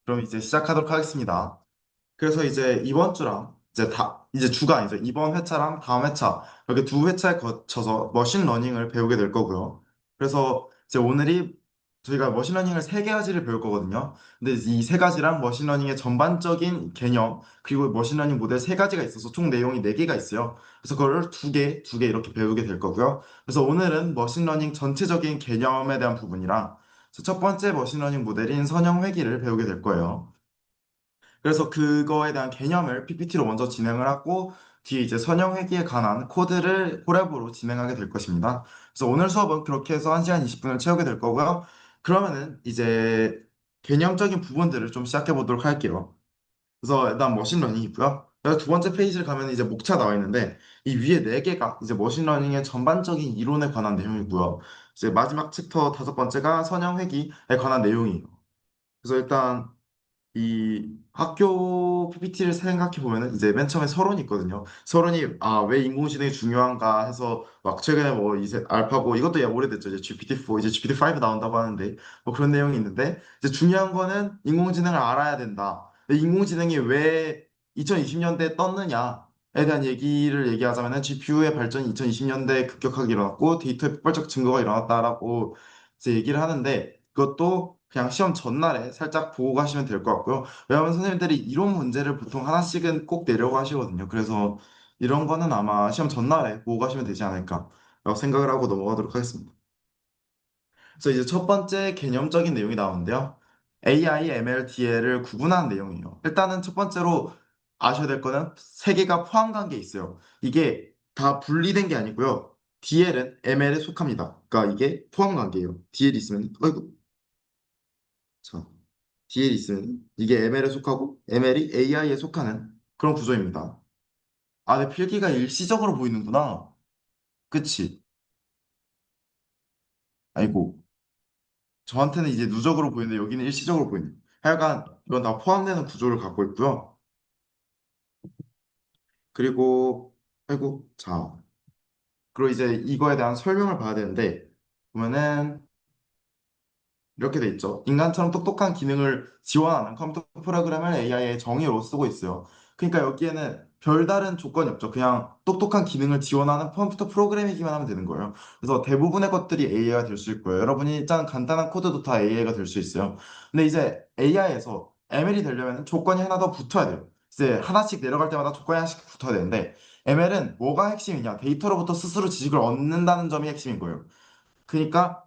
그럼 이제 시작하도록 하겠습니다. 그래서 이제 이번 주랑 이제 주가 아니죠. 이번 회차랑 다음 회차 이렇게 두 회차에 거쳐서 머신러닝을 배우게 될 거고요. 그래서 이제 오늘이 저희가 머신러닝을 세 가지를 배울 거거든요. 근데 이 세 가지랑 머신러닝의 전반적인 개념 그리고 머신러닝 모델 세 가지가 있어서 총 내용이 네 개가 있어요. 그래서 그거를 두 개 이렇게 배우게 될 거고요. 그래서 오늘은 머신러닝 전체적인 개념에 대한 부분이랑 첫 번째 머신러닝 모델인 선형 회귀를 배우게 될 거예요. 그래서 그거에 대한 개념을 PPT로 먼저 진행을 하고 뒤에 이제 선형 회귀에 관한 코드를 콜랩으로 진행하게 될 것입니다. 그래서 오늘 수업은 그렇게 해서 1시간 20분을 채우게 될 거고요. 그러면은 이제 개념적인 부분들을 좀 시작해 보도록 할게요. 그래서 일단 머신러닝이고요. 그래서 두 번째 페이지를 가면 이제 목차 나와 있는데 이 위에 네 개가 이제 머신러닝의 전반적인 이론에 관한 내용이고요. 이제 마지막 챕터 다섯 번째가 선형 회귀에 관한 내용이에요. 그래서 일단 이 학교 PPT를 생각해 보면은 이제 맨 처음에 서론이 있거든요. 서론이 왜 인공지능이 중요한가 해서 막 최근에 뭐 이제 알파고 이것도 오래됐죠. 이제 GPT-4 이제 GPT-5 나온다고 하는데 뭐 그런 내용이 있는데 이제 중요한 거는 인공지능을 알아야 된다. 근데 인공지능이 왜 2020년대에 떴느냐에 대한 얘기를 얘기하자면은 GPU의 발전이 2020년대에 급격하게 일어났고 데이터의 폭발적 증거가 일어났다라고 이제 얘기를 하는데 그것도 그냥 시험 전날에 살짝 보고 가시면 될 것 같고요. 왜냐하면 선생님들이 이론 문제를 보통 하나씩은 꼭 내려고 하시거든요. 그래서 이런 거는 아마 시험 전날에 보고 가시면 되지 않을까 라고 생각을 하고 넘어가도록 하겠습니다. 그래서 이제 첫 번째 개념적인 내용이 나오는데요. AI, ML, DL을 구분하는 내용이에요. 일단은 첫 번째로 아셔야 될 거는 세 개가 포함 관계에 있어요. 이게 다 분리된 게 아니고요. DL은 ML에 속합니다. 그러니까 이게 포함 관계예요. DL 있으면 아이고 자, DL 있으면 이게 ML에 속하고 ML이 AI에 속하는 그런 구조입니다. 내 필기가 일시적으로 보이는구나. 그치? 아이고, 저한테는 이제 누적으로 보이는데 여기는 일시적으로 보이네. 하여간 이건 다 포함되는 구조를 갖고 있고요. 그리고 아이고, 자, 그리고 이제 이거에 대한 설명을 봐야 되는데 보면은 이렇게 돼 있죠. 인간처럼 똑똑한 기능을 지원하는 컴퓨터 프로그램을 AI의 정의로 쓰고 있어요. 그러니까 여기에는 별다른 조건이 없죠. 그냥 똑똑한 기능을 지원하는 컴퓨터 프로그램이기만 하면 되는 거예요. 그래서 대부분의 것들이 AI가 될 수 있고요. 여러분이 일단 간단한 코드도 다 AI가 될 수 있어요. 근데 이제 AI에서 ML이 되려면 조건이 하나 더 붙어야 돼요. 이제 하나씩 내려갈 때마다 조건이 하나씩 붙어야 되는데 ML은 뭐가 핵심이냐? 데이터로부터 스스로 지식을 얻는다는 점이 핵심인 거예요. 그러니까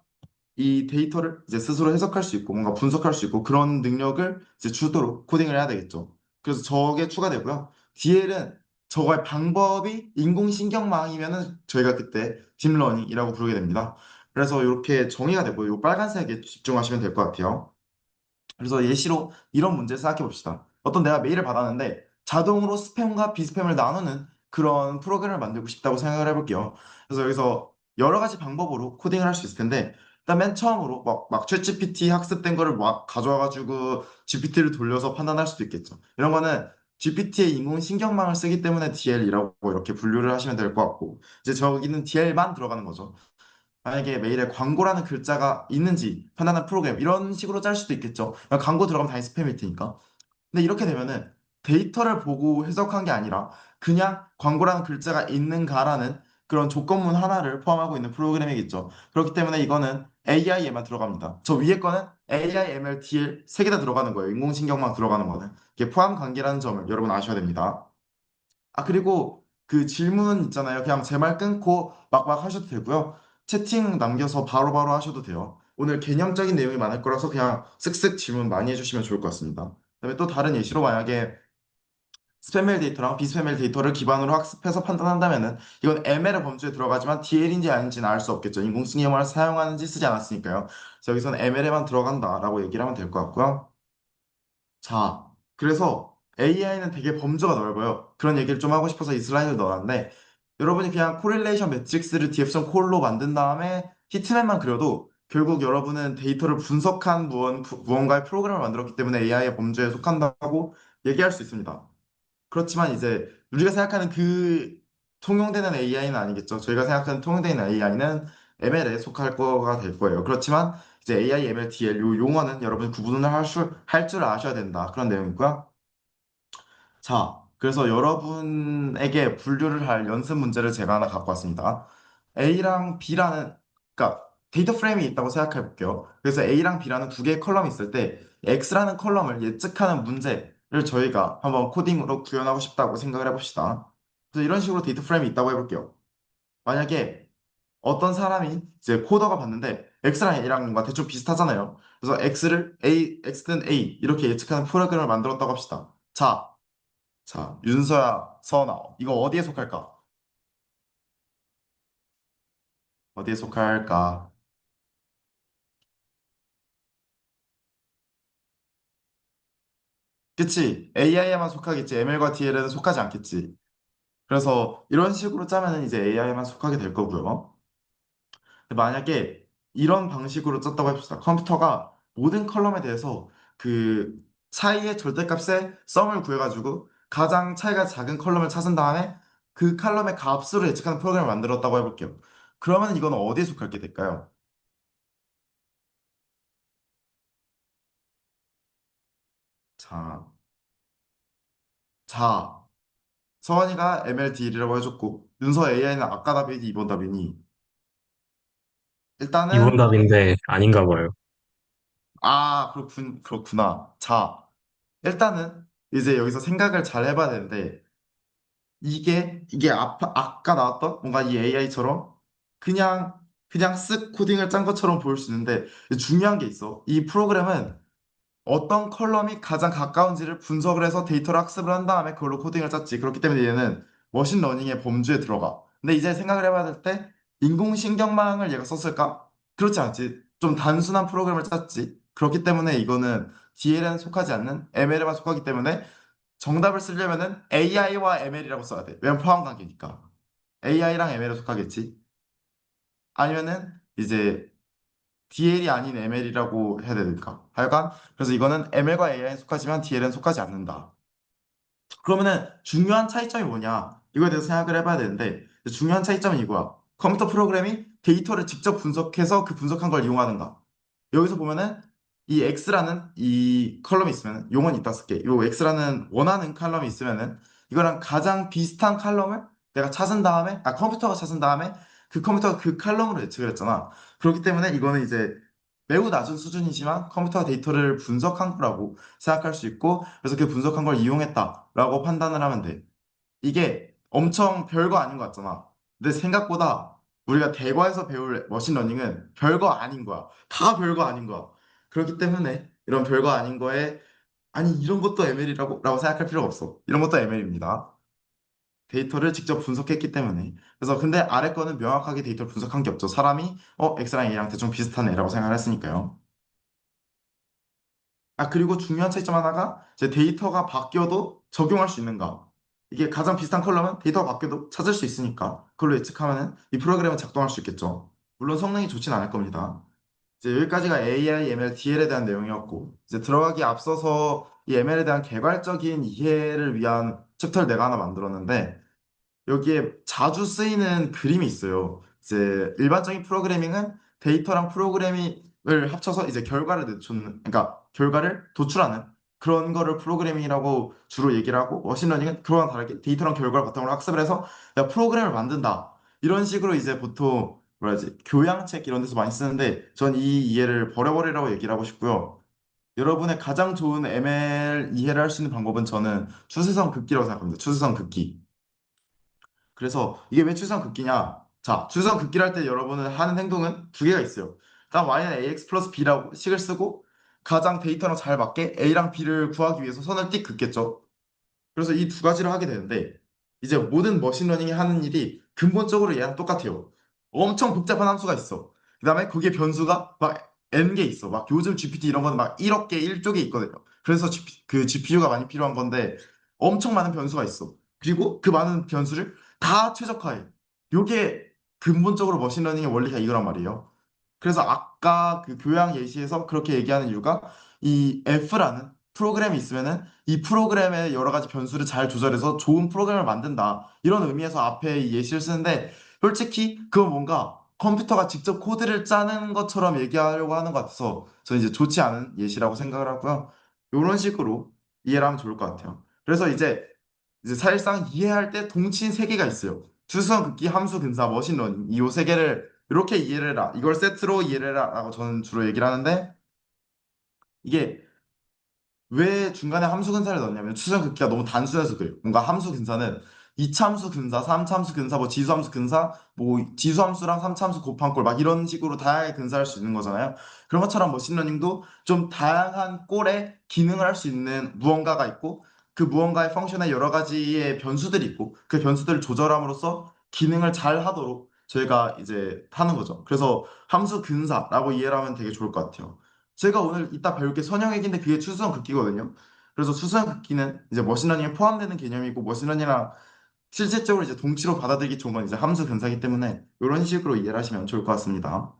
이 데이터를 이제 스스로 해석할 수 있고 뭔가 분석할 수 있고 그런 능력을 이제 주도록 코딩을 해야 되겠죠. 그래서 저게 추가되고요. DL은 저거의 방법이 인공신경망이면은 저희가 그때 딥러닝이라고 부르게 됩니다. 그래서 이렇게 정의가 되고 이 빨간색에 집중하시면 될 것 같아요. 그래서 예시로 이런 문제 생각해 봅시다. 어떤 내가 메일을 받았는데 자동으로 스팸과 비스팸을 나누는 그런 프로그램을 만들고 싶다고 생각을 해볼게요. 그래서 여기서 여러 가지 방법으로 코딩을 할 수 있을 텐데 일단 맨 처음으로 막 챗GPT 학습된 거를 막 가져와가지고 GPT를 돌려서 판단할 수도 있겠죠. 이런 거는 GPT의 인공신경망을 쓰기 때문에 DL이라고 이렇게 분류를 하시면 될 것 같고 이제 저기는 DL만 들어가는 거죠. 만약에 메일에 광고라는 글자가 있는지 판단하는 프로그램 이런 식으로 짤 수도 있겠죠. 광고 들어가면 다 스팸일 테니까. 근데 이렇게 되면은 데이터를 보고 해석한 게 아니라 그냥 광고라는 글자가 있는가라는 그런 조건문 하나를 포함하고 있는 프로그램이겠죠. 그렇기 때문에 이거는 AI에만 들어갑니다. 저 위에 거는 AI, ML, DL 세 개 다 들어가는 거예요. 인공신경망 들어가는 거는. 이게 포함 관계라는 점을 여러분 아셔야 됩니다. 그리고 그 질문 있잖아요. 그냥 제 말 끊고 막막 하셔도 되고요. 채팅 남겨서 바로바로 하셔도 돼요. 오늘 개념적인 내용이 많을 거라서 그냥 쓱쓱 질문 많이 해주시면 좋을 것 같습니다. 그다음에 또 다른 예시로 만약에 스팸메일 데이터랑 비스팸메일 데이터를 기반으로 학습해서 판단한다면은 이건 ML의 범주에 들어가지만 DL인지 아닌지는 알 수 없겠죠. 인공지능을 사용하는지 쓰지 않았으니까요. 그래서 여기서는 ML에만 들어간다라고 얘기를 하면 될 것 같고요. 자, 그래서 AI는 되게 범주가 넓어요. 그런 얘기를 좀 하고 싶어서 이 슬라이드를 넣었는데, 여러분이 그냥 코릴레이션 매트릭스를 DF성 콜로 만든 다음에 히트맵만 그려도 결국 여러분은 데이터를 분석한 무언가의 프로그램을 만들었기 때문에 AI의 범주에 속한다고 얘기할 수 있습니다. 그렇지만 이제 우리가 생각하는 그 통용되는 AI는 아니겠죠. 저희가 생각하는 통용되는 AI는 ML에 속할 거가 될 거예요. 그렇지만 이제 AI, ML, DL 요 용어는 여러분이 구분을 할 줄 아셔야 된다. 그런 내용이고요. 자, 그래서 여러분에게 분류를 할 연습 문제를 제가 하나 갖고 왔습니다. A랑 B라는, 그러니까 데이터 프레임이 있다고 생각해 볼게요. 그래서 A랑 B라는 두 개의 컬럼이 있을 때 X라는 컬럼을 예측하는 문제를 저희가 한번 코딩으로 구현하고 싶다고 생각을 해봅시다. 그래서 이런 식으로 데이터 프레임이 있다고 해볼게요. 만약에 어떤 사람이 이제 코더가 봤는데 X랑 A랑 뭔가 대충 비슷하잖아요. 그래서 X는 A 이렇게 예측하는 프로그램을 만들었다고 합시다. 자, 윤서야, 서은아, 이거 어디에 속할까? 어디에 속할까? 그치? AI에만 속하겠지. ML과 DL에는 속하지 않겠지. 그래서 이런 식으로 짜면은 이제 AI에만 속하게 될 거고요. 근데 만약에 이런 방식으로 짰다고 해봅시다. 컴퓨터가 모든 컬럼에 대해서 그 차이의 절대값의 썸을 구해가지고 가장 차이가 작은 컬럼을 찾은 다음에 그 컬럼의 값으로 예측하는 프로그램을 만들었다고 해볼게요. 그러면 이거는 어디에 속할 게 될까요? 자, 자. 서원이가 MLDL이라고 해줬고 윤서 AI는 아까 답이니 이번 답이니 이번 일단은 답인데 아닌가 봐요. 그렇구나. 자, 일단은 이제 여기서 생각을 잘 해봐야 되는데 이게 아까 나왔던 뭔가 이 AI처럼 그냥 그냥 쓱 코딩을 짠 것처럼 보일 수 있는데 중요한 게 있어. 이 프로그램은 어떤 컬럼이 가장 가까운지를 분석을 해서 데이터를 학습을 한 다음에 그걸로 코딩을 짰지. 그렇기 때문에 얘는 머신러닝의 범주에 들어가. 근데 이제 생각을 해봐야 될 때 인공신경망을 얘가 썼을까? 그렇지 않지. 좀 단순한 프로그램을 짰지. 그렇기 때문에 이거는 DL에는 속하지 않는 ML에만 속하기 때문에 정답을 쓰려면은 AI와 ML이라고 써야 돼. 왜냐면 포함 관계니까. AI랑 ML에 속하겠지. 아니면은 이제 DL이 아닌 ML이라고 해야 되니까. 하여간 그래서 이거는 ML과 AI에 속하지만 DL은 속하지 않는다. 그러면은 중요한 차이점이 뭐냐? 이거에 대해서 생각을 해봐야 되는데 중요한 차이점은 이거야. 컴퓨터 프로그램이 데이터를 직접 분석해서 그 분석한 걸 이용하는가? 여기서 보면은 이 X라는 이 컬럼이 있으면 용은 이따 쓸게. 요 X라는 원하는 컬럼이 있으면은 이거랑 가장 비슷한 컬럼을 내가 찾은 다음에 컴퓨터가 찾은 다음에 그 컴퓨터가 그 컬럼으로 예측을 했잖아. 그렇기 때문에 이거는 이제 매우 낮은 수준이지만 컴퓨터가 데이터를 분석한 거라고 생각할 수 있고 그래서 그 분석한 걸 이용했다라고 판단을 하면 돼. 이게 엄청 별거 아닌 것 같잖아. 근데 생각보다 우리가 대과에서 배울 머신러닝은 별거 아닌 거야. 다 별거 아닌 거야. 그렇기 때문에 이런 별거 아닌 거에 아니 이런 것도 ML이라고 생각할 필요가 없어. 이런 것도 ML입니다. 데이터를 직접 분석했기 때문에. 그래서 근데 아래 거는 명확하게 데이터를 분석한 게 없죠. 사람이 X랑 A랑 대충 비슷한 애라고 생각을 했으니까요. 그리고 중요한 차이점 하나가 이제 데이터가 바뀌어도 적용할 수 있는가. 이게 가장 비슷한 컬럼은 데이터가 바뀌어도 찾을 수 있으니까 그걸로 예측하면은 이 프로그램은 작동할 수 있겠죠. 물론 성능이 좋진 않을 겁니다. 이제 여기까지가 AI, ML, DL에 대한 내용이었고 이제 들어가기 앞서서 이 ML에 대한 개괄적인 이해를 위한 챕터를 내가 하나 만들었는데 여기에 자주 쓰이는 그림이 있어요. 이제 일반적인 프로그래밍은 데이터랑 프로그래밍을 합쳐서 이제 결과를 내쫓는, 그러니까 결과를 도출하는 그런 거를 프로그래밍이라고 주로 얘기를 하고 머신러닝은 그거랑 다르게 데이터랑 결과를 바탕으로 학습을 해서 내가 프로그램을 만든다. 이런 식으로 이제 보통 뭐라 해야지 교양책 이런 데서 많이 쓰는데 전 이 이해를 버려버리라고 얘기를 하고 싶고요. 여러분의 가장 좋은 ML 이해를 할 수 있는 방법은 저는 추세선 긋기라고 생각합니다. 추세선 긋기. 그래서 이게 왜 추상 긋기냐? 자, 추상 긋기를 할 때 여러분은 하는 행동은 두 개가 있어요. 일단 y는 ax 플러스 b라고 식을 쓰고 가장 데이터랑 잘 맞게 a랑 b를 구하기 위해서 선을 띡 긋겠죠. 그래서 이 두 가지를 하게 되는데 이제 모든 머신러닝이 하는 일이 근본적으로 얘랑 똑같아요. 엄청 복잡한 함수가 있어. 그다음에 거기에 변수가 막 n 개 있어. 막 요즘 GPT 이런 거는 막 1억 개, 1조 개 있거든요. 그래서 그 GPU가 많이 필요한 건데 엄청 많은 변수가 있어. 그리고 그 많은 변수를 다 최적화해. 요게 근본적으로 머신러닝의 원리가 이거란 말이에요. 그래서 아까 그 교양 예시에서 그렇게 얘기하는 이유가 이 F라는 프로그램이 있으면은 이 프로그램의 여러 가지 변수를 잘 조절해서 좋은 프로그램을 만든다. 이런 의미에서 앞에 이 예시를 쓰는데 솔직히 그건 뭔가 컴퓨터가 직접 코드를 짜는 것처럼 얘기하려고 하는 것 같아서 저는 이제 좋지 않은 예시라고 생각을 하고요. 이런 식으로 이해를 하면 좋을 것 같아요. 그래서 이제 사실상 이해할 때 동치인 세 개가 있어요. 추수성, 극기, 함수, 근사, 머신러닝 이 세 개를 이렇게 이해를 해라. 이걸 세트로 이해를 해라라고 저는 주로 얘기를 하는데 이게 왜 중간에 함수 근사를 넣냐면 추정 긋기가 너무 단순해서 그래요. 뭔가 함수 근사는 이차함수 근사, 삼차함수 근사, 뭐 지수함수 근사, 뭐 지수함수랑 삼차함수 곱한 꼴 막 이런 식으로 다양하게 근사할 수 있는 거잖아요. 그런 것처럼 머신러닝도 좀 다양한 꼴의 기능을 할 수 있는 무언가가 있고 그 무언가의 펑션에 여러 가지의 변수들이 있고 그 변수들을 조절함으로써 기능을 잘 하도록 저희가 이제 하는 거죠. 그래서 함수 근사라고 이해를 하면 되게 좋을 것 같아요. 제가 오늘 이따 배울 게 선형액인데 그게 추수성 극기거든요. 그래서 추수성 극기는 이제 머신러닝에 포함되는 개념이고 머신러닝이랑 실질적으로 이제 동치로 받아들이기 좋은 건 이제 함수 근사이기 때문에 이런 식으로 이해를 하시면 좋을 것 같습니다.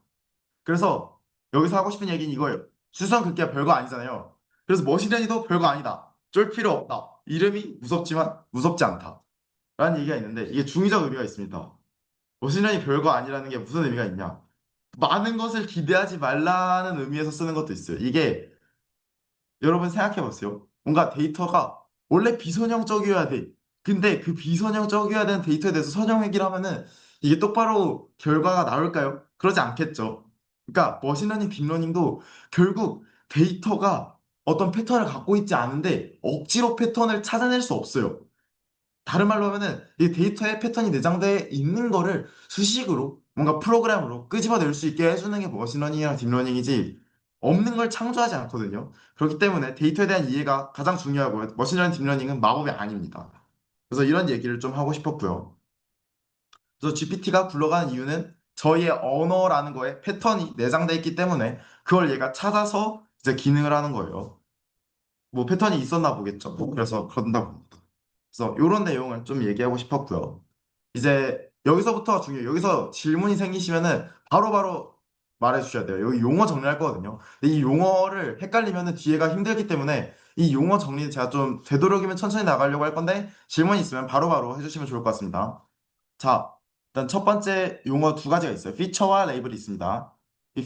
그래서 여기서 하고 싶은 얘기는 이거예요. 추수성 극기가 별거 아니잖아요. 그래서 머신러닝도 별거 아니다. 쫄 필요 없다. 이름이 무섭지만 무섭지 않다. 라는 얘기가 있는데 이게 중의적 의미가 있습니다. 머신러닝이 별거 아니라는 게 무슨 의미가 있냐? 많은 것을 기대하지 말라는 의미에서 쓰는 것도 있어요. 이게 여러분 생각해 보세요. 뭔가 데이터가 원래 비선형적이어야 돼. 근데 그 비선형적이어야 되는 데이터에 대해서 선형얘기를 하면은 이게 똑바로 결과가 나올까요? 그러지 않겠죠. 그러니까 머신러닝, 딥러닝도 결국 데이터가 어떤 패턴을 갖고 있지 않은데 억지로 패턴을 찾아낼 수 없어요. 다른 말로 하면은 이 데이터에 패턴이 내장되어 있는 거를 수식으로 뭔가 프로그램으로 끄집어낼 수 있게 해주는 게 머신러닝이랑 딥러닝이지 없는 걸 창조하지 않거든요. 그렇기 때문에 데이터에 대한 이해가 가장 중요하고요. 머신러닝, 딥러닝은 마법이 아닙니다. 그래서 이런 얘기를 좀 하고 싶었고요. 그래서 GPT가 굴러가는 이유는 저희의 언어라는 거에 패턴이 내장되어 있기 때문에 그걸 얘가 찾아서 이제 기능을 하는 거예요. 뭐 패턴이 있었나 보겠죠. 그래서 그런다 봅니다. 그래서 이런 내용을 좀 얘기하고 싶었고요. 이제 여기서부터가 중요해요. 여기서 질문이 생기시면은 바로바로 말해 주셔야 돼요. 여기 용어 정리할 거거든요. 근데 이 용어를 헷갈리면은 뒤에가 힘들기 때문에 이 용어 정리는 제가 좀 되도록이면 천천히 나가려고 할 건데 질문이 있으면 바로바로 해주시면 좋을 것 같습니다. 자, 일단 첫 번째 용어 두 가지가 있어요. 피처와 레이블이 있습니다. 이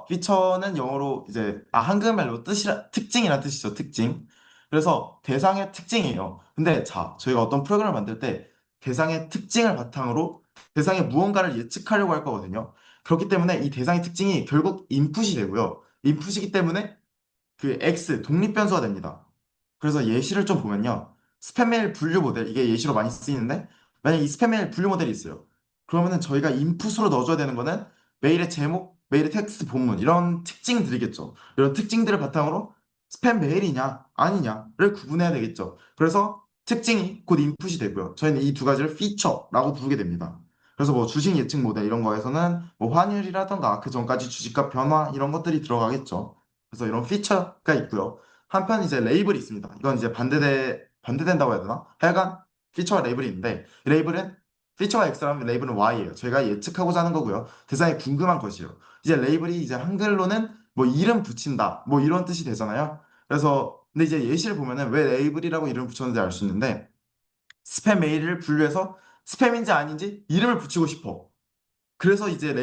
피처는 영어로 이제 한국말로 특징이란 뜻이죠. 특징. 그래서 대상의 특징이에요. 근데 자, 저희가 어떤 프로그램을 만들 때 대상의 특징을 바탕으로 대상의 무언가를 예측하려고 할 거거든요. 그렇기 때문에 이 대상의 특징이 결국 인풋이 되고요. 인풋이기 때문에 그 X 독립변수가 됩니다. 그래서 예시를 좀 보면요. 스팸 메일 분류 모델 이게 예시로 많이 쓰이는데 만약 이 스팸 메일 분류 모델이 있어요. 그러면은 저희가 인풋으로 넣어줘야 되는 거는 메일의 제목, 메일의 텍스트 본문 이런 특징들이겠죠. 이런 특징들을 바탕으로 스팸 메일이냐 아니냐를 구분해야 되겠죠. 그래서 특징이 곧 인풋이 되고요. 저희는 이 두 가지를 피처라고 부르게 됩니다. 그래서 뭐 주식 예측 모델 이런 거에서는 뭐 환율이라던가 그 전까지 주식값 변화 이런 것들이 들어가겠죠. 그래서 이런 피처가 있고요. 한편 이제 레이블이 있습니다. 이건 이제 반대된다고 해야 되나? 하여간 피처와 레이블이 있는데 이 레이블은 피처가 X라면 레이블은 Y예요. 저희가 예측하고자 하는 거고요. 대상이 궁금한 것이요. 이제 레이블이 이제 한글로는 뭐 이름 붙인다 뭐 이런 뜻이 되잖아요. 그래서 근데 이제 예시를 보면은 왜 레이블이라고 이름을 붙였는지 알 수 있는데 스팸 메일을 분류해서 스팸인지 아닌지 이름을 붙이고 싶어. 그래서 이제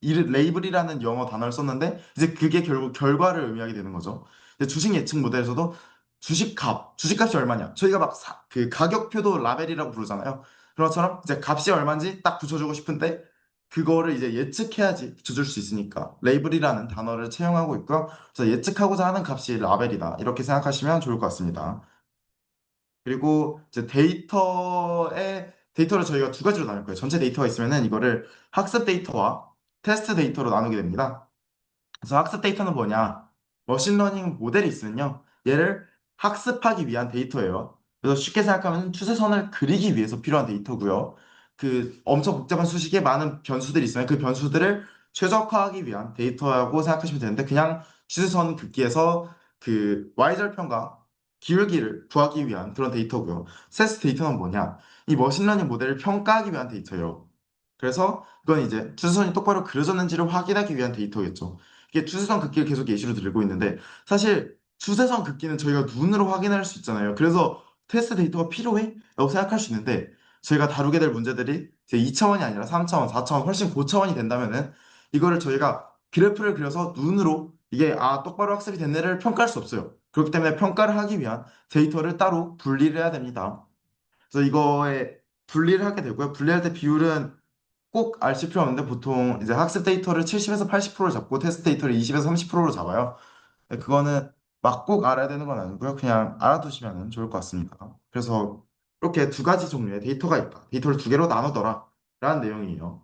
레이블이라는 영어 단어를 썼는데 이제 그게 결국 결과를 의미하게 되는 거죠. 근데 주식 예측 모델에서도 주식값이 얼마냐? 저희가 막 그 가격표도 라벨이라고 부르잖아요. 그런 것처럼 이제 값이 얼마인지 딱 붙여주고 싶은데 그거를 이제 예측해야지 붙여줄 수 있으니까 레이블이라는 단어를 채용하고 있고요. 그래서 예측하고자 하는 값이 라벨이다. 이렇게 생각하시면 좋을 것 같습니다. 그리고 이제 데이터를 저희가 두 가지로 나눌 거예요. 전체 데이터가 있으면은 이거를 학습 데이터와 테스트 데이터로 나누게 됩니다. 그래서 학습 데이터는 뭐냐? 머신러닝 모델이 있으면요. 얘를 학습하기 위한 데이터예요. 그래서 쉽게 생각하면 추세선을 그리기 위해서 필요한 데이터고요. 그 엄청 복잡한 수식에 많은 변수들이 있으면 그 변수들을 최적화하기 위한 데이터라고 생각하시면 되는데 그냥 추세선 긋기에서 그 y절편과 기울기를 구하기 위한 그런 데이터고요. 세스 데이터는 뭐냐? 이 머신러닝 모델을 평가하기 위한 데이터예요. 그래서 이건 이제 추세선이 똑바로 그려졌는지를 확인하기 위한 데이터겠죠. 이게 추세선 긋기를 계속 예시로 들고 있는데 사실 추세선 긋기는 저희가 눈으로 확인할 수 있잖아요. 그래서 테스트 데이터가 필요해? 라고 생각할 수 있는데 저희가 다루게 될 문제들이 이제 2차원이 아니라 3차원, 4차원, 훨씬 고차원이 된다면은 이거를 저희가 그래프를 그려서 눈으로 이게 똑바로 학습이 됐네를 평가할 수 없어요. 그렇기 때문에 평가를 하기 위한 데이터를 따로 분리를 해야 됩니다. 그래서 이거에 분리를 하게 되고요. 분리할 때 비율은 꼭 아실 필요 없는데 보통 이제 학습 데이터를 70에서 80%를 잡고 테스트 데이터를 20에서 30%로 잡아요. 그거는 막 꼭 알아야 되는 건 아니고요. 그냥 알아두시면 좋을 것 같습니다. 그래서 이렇게 두 가지 종류의 데이터가 있다. 데이터를 두 개로 나누더라. 라는 내용이에요.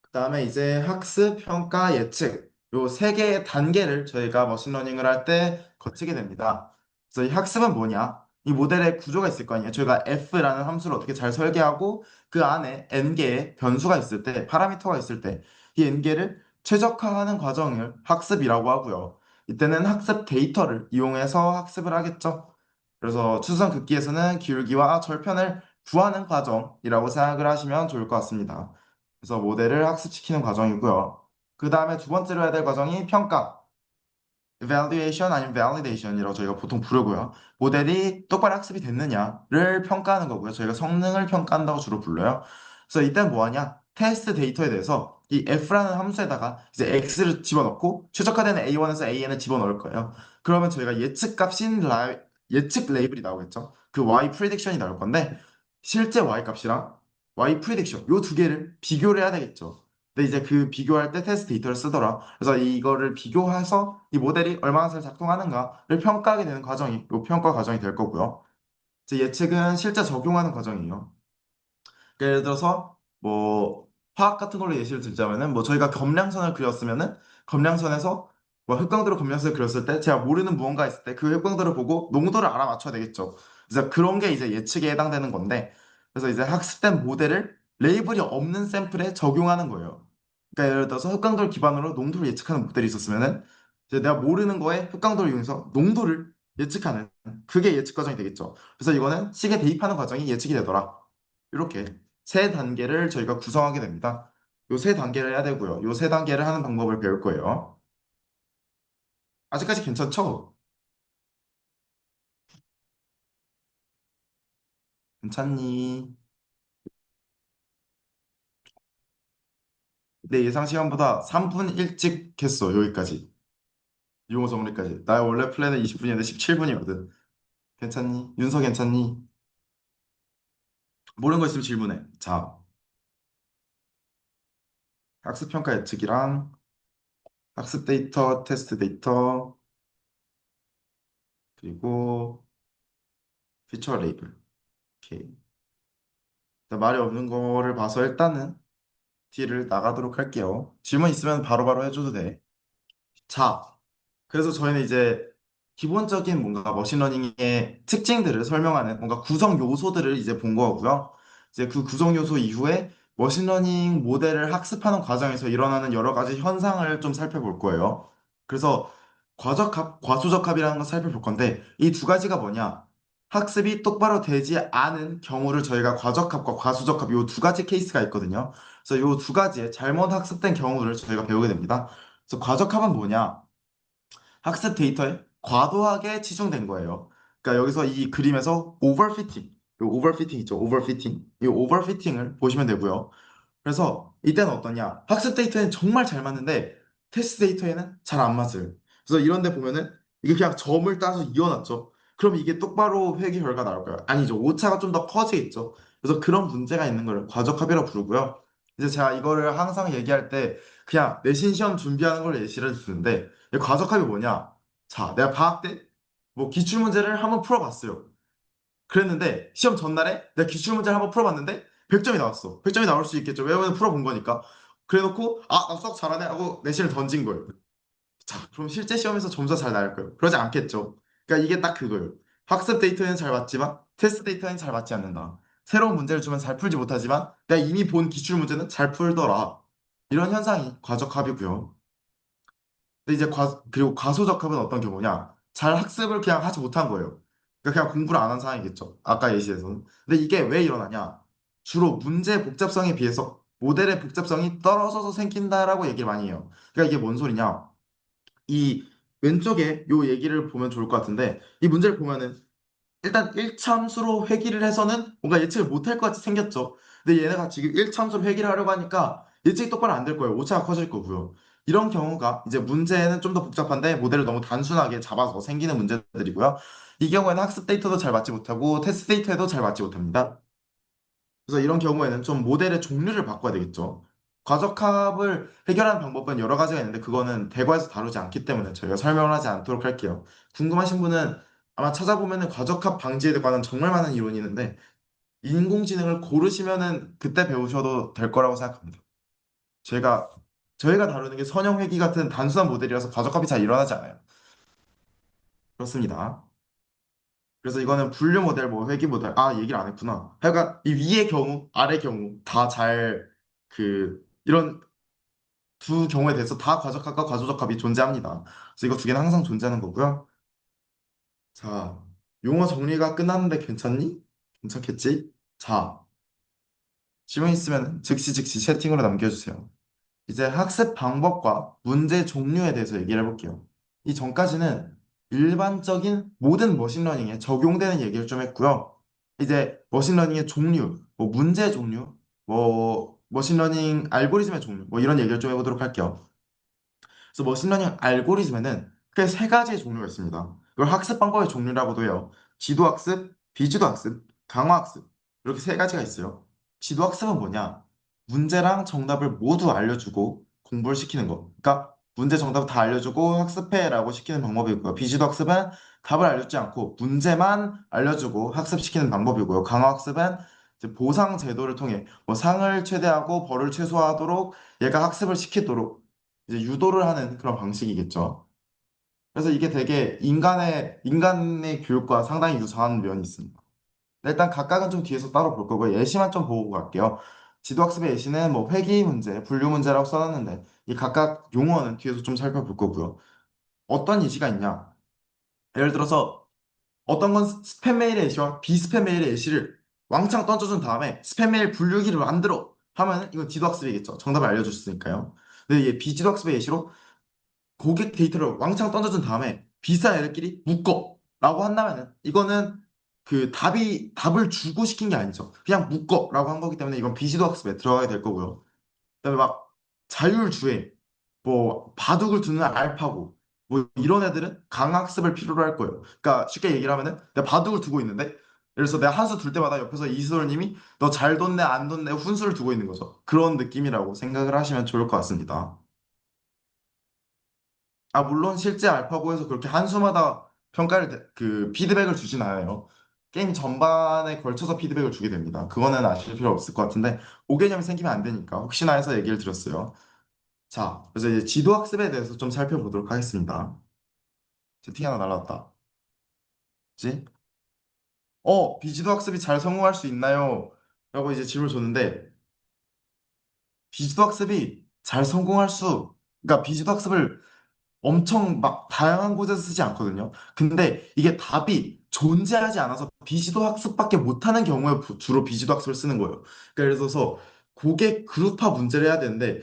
그다음에 이제 학습, 평가, 예측 요 세 개의 단계를 저희가 머신러닝을 할 때 거치게 됩니다. 그래서 이 학습은 뭐냐? 이 모델의 구조가 있을 거 아니에요. 저희가 f라는 함수를 어떻게 잘 설계하고 그 안에 n개의 변수가 있을 때, 파라미터가 있을 때 이 n개를 최적화하는 과정을 학습이라고 하고요. 이때는 학습 데이터를 이용해서 학습을 하겠죠. 그래서 추수성 긋기에서는 기울기와 절편을 구하는 과정이라고 생각을 하시면 좋을 것 같습니다. 그래서 모델을 학습시키는 과정이고요. 그 다음에 두 번째로 해야 될 과정이 평가, evaluation 아니면 validation이라고 저희가 보통 부르고요. 모델이 똑바로 학습이 됐느냐를 평가하는 거고요. 저희가 성능을 평가한다고 주로 불러요. 그래서 이때는 뭐 하냐? 테스트 데이터에 대해서 이 f라는 함수에다가 이제 x를 집어넣고 최적화된 a1에서 an을 집어넣을 거예요. 그러면 저희가 예측 레이블이 나오겠죠. 그 y prediction이 나올 건데 실제 y 값이랑 y prediction 요 두 개를 비교를 해야 되겠죠. 근데 이제 그 비교할 때 테스트 데이터를 쓰더라. 그래서 이거를 비교해서 이 모델이 얼마나 잘 작동하는가를 평가하게 되는 과정이 요 평가 과정이 될 거고요. 이제 예측은 실제 적용하는 과정이에요. 그러니까 예를 들어서 뭐 화학 같은 걸로 예시를 들자면은 뭐 저희가 검량선을 그렸으면은 검량선에서 뭐 흑광도로 검량선을 그렸을 때 제가 모르는 무언가 있을 때 그 흑광도를 보고 농도를 알아맞혀야 되겠죠. 그래서 그런 게 이제 예측에 해당되는 건데 그래서 이제 학습된 모델을 레이블이 없는 샘플에 적용하는 거예요. 그러니까 예를 들어서 흑광도를 기반으로 농도를 예측하는 모델이 있었으면은 이제 내가 모르는 거에 흑광도를 이용해서 농도를 예측하는 그게 예측 과정이 되겠죠. 그래서 이거는 식에 대입하는 과정이 예측이 되더라. 이렇게 세 단계를 저희가 구성하게 됩니다. 요 세 단계를 해야 되고요. 요 세 단계를 하는 방법을 배울 거예요. 아직까지 괜찮죠? 괜찮니? 내 예상 시간보다 3분 일찍 했어, 여기까지. 용어 정리까지. 나 원래 플랜은 20분이었는데 17분이거든. 괜찮니? 윤서 괜찮니? 모르는 거 있으면 질문해. 자, 학습평가 예측이랑 학습 데이터, 테스트 데이터, 그리고 피처 레이블. 오케이. 말이 없는 거를 봐서 일단은 뒤를 나가도록 할게요. 질문 있으면 바로바로 해줘도 돼. 자, 그래서 저희는 이제 기본적인 뭔가 머신러닝의 특징들을 설명하는 뭔가 구성 요소들을 이제 본 거고요. 이제 그 구성 요소 이후에 머신러닝 모델을 학습하는 과정에서 일어나는 여러 가지 현상을 좀 살펴볼 거예요. 그래서 과적합, 과소적합이라는 걸 살펴볼 건데 이 두 가지가 뭐냐? 학습이 똑바로 되지 않은 경우를 저희가 과적합과 과소적합 이 두 가지 케이스가 있거든요. 그래서 이 두 가지의 잘못 학습된 경우를 저희가 배우게 됩니다. 그래서 과적합은 뭐냐? 학습 데이터에 과도하게 치중된 거예요. 그러니까 여기서 이 그림에서 오버피팅 있죠? 오버피팅. 이 오버피팅을 보시면 되고요. 그래서 이때는 어떠냐? 학습 데이터에는 정말 잘 맞는데 테스트 데이터에는 잘 안 맞아요. 그래서 이런 데 보면은 이게 그냥 점을 따서 이어놨죠. 그럼 이게 똑바로 회귀 결과 나올까요? 아니죠. 오차가 좀 더 커지겠죠. 그래서 그런 문제가 있는 걸 과적합이라고 부르고요. 이제 제가 이거를 항상 얘기할 때 그냥 내신 시험 준비하는 걸 예시를 드는데 이 과적합이 뭐냐? 자, 내가 방학 때 뭐 기출 문제를 한번 풀어봤어요. 그랬는데 시험 전날에 내가 기출 문제를 한번 풀어봤는데 100점이 나왔어. 100점이 나올 수 있겠죠. 왜냐면 풀어본 거니까. 그래놓고 나 수학 잘하네 하고 내신을 던진 거예요. 자, 그럼 실제 시험에서 점수가 잘 나올 거예요. 그러지 않겠죠. 그러니까 이게 딱 그거예요. 학습 데이터에는 잘 맞지만 테스트 데이터에는 잘 맞지 않는다. 새로운 문제를 주면 잘 풀지 못하지만 내가 이미 본 기출 문제는 잘 풀더라. 이런 현상이 과적합이고요. 근데 이제 그리고 과소적합은 어떤 경우냐? 잘 학습을 그냥 하지 못한 거예요. 그러니까 그냥 공부를 안 한 상황이겠죠. 아까 예시에서는. 근데 이게 왜 일어나냐? 주로 문제 복잡성에 비해서 모델의 복잡성이 떨어져서 생긴다라고 얘기를 많이 해요. 그러니까 이게 뭔 소리냐? 이 왼쪽에 요 얘기를 보면 좋을 것 같은데 이 문제를 보면은 일단 1참수로 회귀를 해서는 뭔가 예측을 못할 것 같이 생겼죠. 근데 얘네가 지금 1참수로 회귀를 하려고 하니까 예측이 똑바로 안 될 거예요. 오차가 커질 거고요. 이런 경우가 이제 문제는 좀 더 복잡한데 모델을 너무 단순하게 잡아서 생기는 문제들이고요. 이 경우에는 학습 데이터도 잘 맞지 못하고 테스트 데이터에도 잘 맞지 못합니다. 그래서 이런 경우에는 좀 모델의 종류를 바꿔야 되겠죠. 과적합을 해결하는 방법은 여러 가지가 있는데 그거는 대과에서 다루지 않기 때문에 저희가 설명을 하지 않도록 할게요. 궁금하신 분은 아마 찾아보면은 과적합 방지에 관한 정말 많은 이론이 있는데 인공지능을 고르시면은 그때 배우셔도 될 거라고 생각합니다. 제가 저희가 다루는 게 선형회귀 같은 단순한 모델이라서 과적합이 잘 일어나지 않아요. 그렇습니다. 그래서 이거는 분류 모델, 뭐 회귀 모델, 아 얘기를 안 했구나. 하여간 이 위의 경우, 아래 경우 다 잘 이런 두 경우에 대해서 다 과적합과 과조적합이 존재합니다. 그래서 이거 두 개는 항상 존재하는 거고요. 자, 용어 정리가 끝났는데 괜찮니? 괜찮겠지? 자, 질문 있으면 즉시 채팅으로 남겨주세요. 이제 학습 방법과 문제 종류에 대해서 얘기를 해볼게요. 이 전까지는 일반적인 모든 머신러닝에 적용되는 얘기를 좀 했고요. 이제 머신러닝의 종류, 뭐 문제 종류, 뭐 머신러닝 알고리즘의 종류, 뭐 이런 얘기를 좀 해보도록 할게요. 그래서 머신러닝 알고리즘에는 크게 세 가지의 종류가 있습니다. 이걸 학습 방법의 종류라고도 해요. 지도학습, 비지도학습, 강화학습 이렇게 세 가지가 있어요. 지도학습은 뭐냐? 문제랑 정답을 모두 알려주고 공부를 시키는 거. 그러니까 문제 정답 다 알려주고 학습해라고 시키는 방법이고요. 비지도학습은 답을 알려주지 않고 문제만 알려주고 학습시키는 방법이고요. 강화학습은 이제 보상 제도를 통해 뭐 상을 최대하고 벌을 최소화하도록 얘가 학습을 시키도록 이제 유도를 하는 그런 방식이겠죠. 그래서 이게 되게 인간의 교육과 상당히 유사한 면이 있습니다. 일단 각각은 좀 뒤에서 따로 볼 거고요. 예시만 좀 보고 갈게요. 지도학습의 예시는 뭐 회귀 문제, 분류 문제라고 써놨는데 이 각각 용어는 뒤에서 좀 살펴볼 거고요. 어떤 예시가 있냐? 예를 들어서 어떤 건 스팸 메일의 예시와 비스팸 메일의 예시를 왕창 던져준 다음에 스팸 메일 분류기를 만들어 하면 이건 지도학습이겠죠. 정답을 알려줬으니까요. 근데 이게 비지도학습의 예시로 고객 데이터를 왕창 던져준 다음에 비싼 애들끼리 묶어 라고 한다면은 이거는 답을 주고 시킨 게 아니죠. 그냥 묶어 라고 한 거기 때문에 이건 비지도 학습에 들어가게 될 거고요. 그다음에 막 자율주행, 뭐 바둑을 두는 알파고 뭐 이런 애들은 강학습을 필요로 할 거예요. 그러니까 쉽게 얘기를 하면은 내가 바둑을 두고 있는데 그래서 내가 한 수 둘 때마다 옆에서 이수월님이 너 잘 뒀네 안 뒀네 훈수를 두고 있는 거죠. 그런 느낌이라고 생각을 하시면 좋을 것 같습니다. 아, 물론 실제 알파고에서 그렇게 한 수마다 피드백을 주진 않아요. 게임 전반에 걸쳐서 피드백을 주게 됩니다. 그거는 아실 필요 없을 것 같은데, 오개념이 생기면 안 되니까 혹시나 해서 얘기를 드렸어요. 자, 그래서 이제 지도학습에 대해서 좀 살펴보도록 하겠습니다. 채팅 하나 날라왔다. 그치? 비지도학습이 잘 성공할 수 있나요? 라고 이제 질문을 줬는데, 비지도학습이 잘 성공할 수, 그러니까 비지도학습을 엄청 막 다양한 곳에서 쓰지 않거든요. 근데 이게 답이 존재하지 않아서 비지도 학습밖에 못하는 경우에 주로 비지도 학습을 쓰는 거예요. 그러니까 예를 들어서 고객 그룹화 문제를 해야 되는데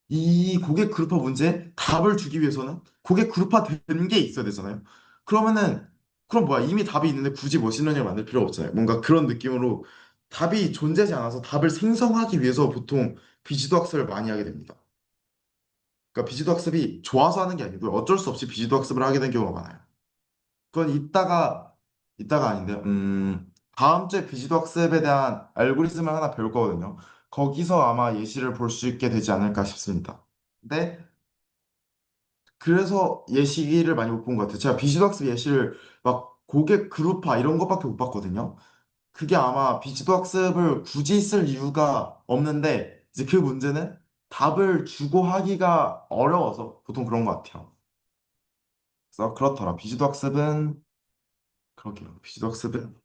이 고객 그룹화 문제에 답을 주기 위해서는 고객 그룹화 된 게 있어야 되잖아요. 그러면은 그럼 뭐야 이미 답이 있는데 굳이 머신러닝을 만들 필요 없잖아요. 뭔가 그런 느낌으로 답이 존재하지 않아서 답을 생성하기 위해서 보통 비지도 학습을 많이 하게 됩니다. 그러니까 비지도 학습이 좋아서 하는 게 아니고요. 어쩔 수 없이 비지도 학습을 하게 된 경우가 많아요. 그건 이따가 아닌데, 다음 주에 비지도 학습에 대한 알고리즘을 하나 배울 거거든요. 거기서 아마 예시를 볼 수 있게 되지 않을까 싶습니다. 근데 그래서 예시를 많이 못 본 것 같아요. 제가 비지도 학습 예시를 막 고객 그룹화 이런 것밖에 못 봤거든요. 그게 아마 비지도 학습을 굳이 쓸 이유가 없는데, 이제 그 문제는 답을 주고 하기가 어려워서 보통 그런 것 같아요. 그래서 그렇더라. 비지도 학습은 그러게요. 비지도 학습은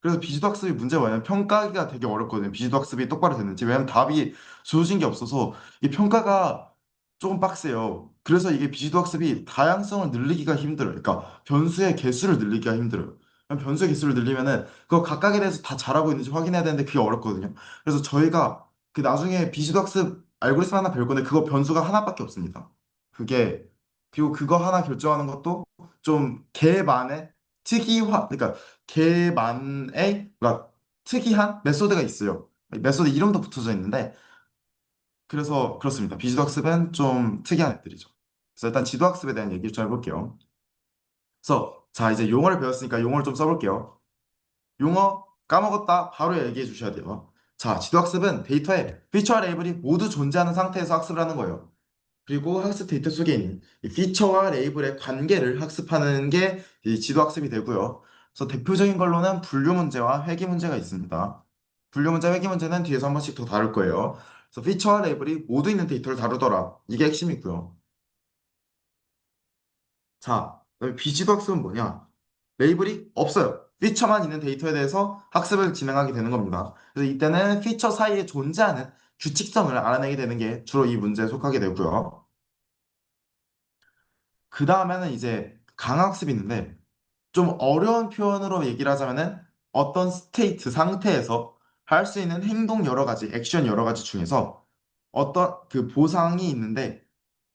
그래서 비지도 학습이 문제가 뭐냐면 평가하기가 되게 어렵거든요. 비지도 학습이 똑바로 됐는지. 왜냐면 답이 주어진 게 없어서 이 평가가 조금 빡세요. 그래서 이게 비지도 학습이 다양성을 늘리기가 힘들어요. 그러니까 변수의 개수를 늘리기가 힘들어요. 변수의 개수를 늘리면은 그거 각각에 대해서 다 잘하고 있는지 확인해야 되는데 그게 어렵거든요. 그래서 저희가 그 나중에 비지도 학습 알고리즘 하나 배울 건데 그거 변수가 하나밖에 없습니다. 그게 그리고 그거 하나 결정하는 것도 좀 개만의 그러니까 걔만의 그러니까 특이한 메소드가 있어요. 메소드 이름도 붙어져 있는데 그래서 그렇습니다. 비지도학습은 좀 특이한 애들이죠. 그래서 일단 지도학습에 대한 얘기를 좀 해볼게요. 그래서 자 이제 용어를 배웠으니까 용어를 좀 써볼게요. 용어 까먹었다 바로 얘기해 주셔야 돼요. 자 지도학습은 데이터에 피처와 레이블이 모두 존재하는 상태에서 학습을 하는 거예요. 그리고 학습 데이터 속에 있는 이 피처와 레이블의 관계를 학습하는 게 이 지도학습이 되고요. 그래서 대표적인 걸로는 분류 문제와 회귀 문제가 있습니다. 분류 문제, 회귀 문제는 뒤에서 한 번씩 더 다룰 거예요. 그래서 피처와 레이블이 모두 있는 데이터를 다루더라. 이게 핵심이고요. 자, 그다음에 비지도 학습은 뭐냐? 레이블이 없어요. 피처만 있는 데이터에 대해서 학습을 진행하게 되는 겁니다. 그래서 이때는 피처 사이에 존재하는 규칙성을 알아내게 되는 게 주로 이 문제에 속하게 되고요. 그 다음에는 이제 강학습이 있는데 좀 어려운 표현으로 얘기를 하자면은 어떤 스테이트 상태에서 할 수 있는 행동 여러 가지, 액션 여러 가지 중에서 어떤 그 보상이 있는데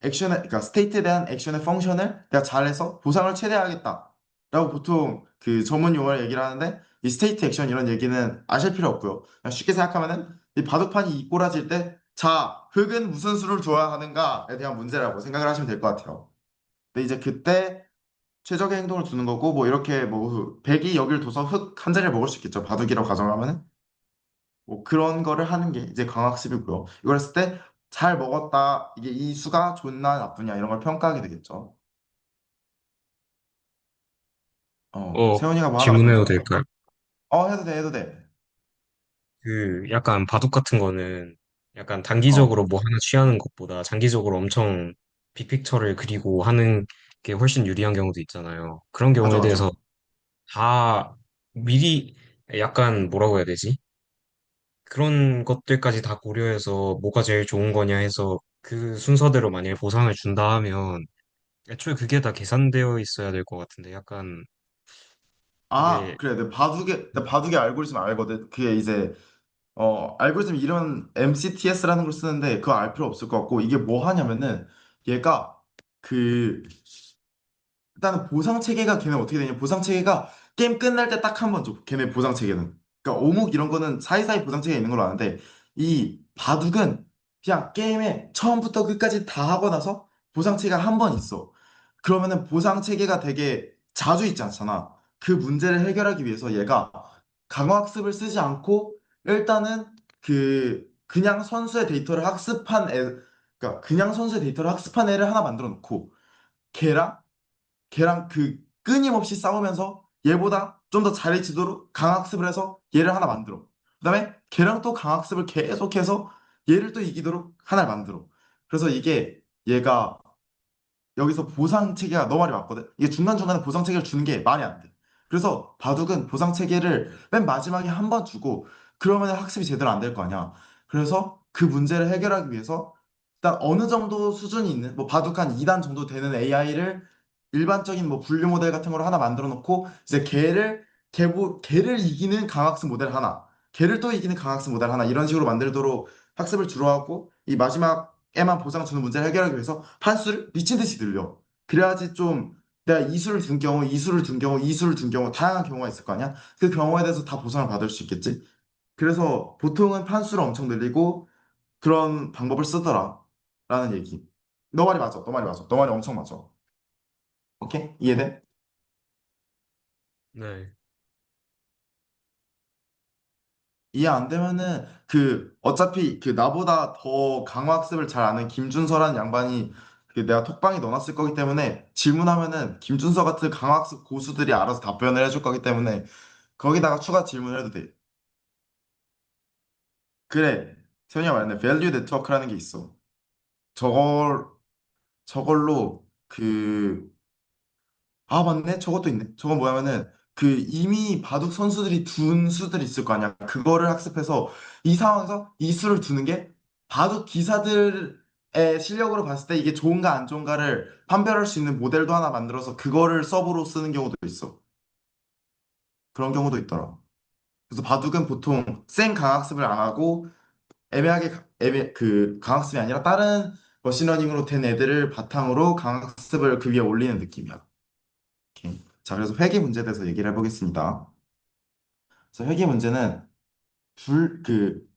액션에 그러니까 스테이트에 대한 액션의 펑션을 내가 잘해서 보상을 최대화하겠다라고 보통 그 전문 용어를 얘기를 하는데 이 스테이트 액션 이런 얘기는 아실 필요 없고요. 그냥 쉽게 생각하면은 이 바둑판이 이 꼬라질 때 자, 흑은 무슨 수를 좋아하는가에 대한 문제라고 생각을 하시면 될 것 같아요. 근데 이제 그때 최적의 행동을 두는 거고 뭐 이렇게 뭐 백이 여길 둬서 흑 한 자리를 먹을 수 있겠죠. 바둑이라고 가정하면은 뭐 그런 거를 하는 게 이제 강학습이고요. 이걸 했을 때 잘 먹었다. 이게 이 수가 좋나 나쁘냐 이런 걸 평가하게 되겠죠. 세훈이가 뭐 하나 질문해도 던져. 될까요? 해도 돼, 해도 돼. 그 약간 바둑 같은 거는 약간 어, 단기적으로 뭐 하나 취하는 것보다 장기적으로 엄청 빅픽처를 그리고 하는 게 훨씬 유리한 경우도 있잖아요. 그런 맞아, 경우에 대해서 맞아. 다 미리 약간 뭐라고 해야 되지? 그런 것들까지 다 고려해서 뭐가 제일 좋은 거냐 해서 그 순서대로 만약에 보상을 준다 하면 애초에 그게 다 계산되어 있어야 될 것 같은데 약간 아, 그게 그래. 내 바둑의 알고리즘 알거든. 그게 이제 알고리즘 이런 MCTS라는 걸 쓰는데 그거 알 필요 없을 것 같고 이게 뭐 하냐면은 얘가 그 일단은 보상 체계가 걔네 어떻게 되냐? 보상 체계가 게임 끝날 때 딱 한 번 줘. 걔네 보상 체계는. 그러니까 오목 이런 거는 사이사이 보상 체계가 있는 걸로 아는데 이 바둑은 그냥 게임에 처음부터 끝까지 다 하고 나서 보상 체계가 한 번 있어. 그러면은 보상 체계가 되게 자주 있지 않잖아. 그 문제를 해결하기 위해서 얘가 강화학습을 쓰지 않고 일단은 그냥 선수의 데이터를 학습한 애, 그러니까 그냥 선수의 데이터를 학습한 애를 하나 만들어 놓고 걔랑 걔랑 끊임없이 싸우면서 얘보다 좀 더 잘해지도록 강학습을 해서 얘를 하나 만들어. 그다음에 걔랑 또 강학습을 계속해서 얘를 또 이기도록 하나를 만들어. 그래서 이게 얘가 여기서 보상 체계가 너 말이 맞거든. 이게 중간중간에 보상 체계를 주는 게 말이 안 돼. 그래서 바둑은 보상 체계를 맨 마지막에 한 번 주고 그러면 학습이 제대로 안 될 거 아니야. 그래서 그 문제를 해결하기 위해서 일단 어느 정도 수준이 있는 뭐 바둑 한 2단 정도 되는 AI를 일반적인 뭐 분류 모델 같은 걸 하나 만들어 놓고 이제 걔를 이기는 강학습 모델 하나, 걔를 또 이기는 강학습 모델 하나 이런 식으로 만들도록 학습을 주로 하고 이 마지막에만 보상 주는 문제를 해결하기 위해서 판수를 미친 듯이 늘려. 그래야지 좀 내가 이수를 둔 경우, 이수를 둔 경우, 이수를 둔 경우 다양한 경우가 있을 거 아니야? 그 경우에 대해서 다 보상을 받을 수 있겠지? 그래서 보통은 판수를 엄청 늘리고 그런 방법을 쓰더라. 라는 얘기. 너 말이 맞아. 너 말이 맞아. 너 말이 엄청 맞아. 오케이? 이해돼? 네. 이해 안 되면은 어차피 나보다 더 강화학습을 잘 아는 김준서라는 양반이 내가 톡방에 넣어놨을 거기 때문에 질문하면은 김준서 같은 강화학습 고수들이 알아서 답변을 해줄 거기 때문에 거기다가 추가 질문을 해도 돼. 그래. 세훈이가 말했네. value network라는 게 있어. 저걸 저걸로 맞네. 저것도 있네. 저건 뭐냐면은 이미 바둑 선수들이 둔 수들이 있을 거 아니야. 그거를 학습해서 이 상황에서 이 수를 두는 게 바둑 기사들의 실력으로 봤을 때 이게 좋은가 안 좋은가를 판별할 수 있는 모델도 하나 만들어서 그거를 서브로 쓰는 경우도 있어. 그런 경우도 있더라. 그래서 바둑은 보통 생 강학습을 안 하고 애매하게 강학습이 아니라 다른 머신러닝으로 된 애들을 바탕으로 강학습을 그 위에 올리는 느낌이야. 오케이. 자, 그래서 회계 문제에 대해서 얘기를 해보겠습니다. 그래서 회계 문제는 그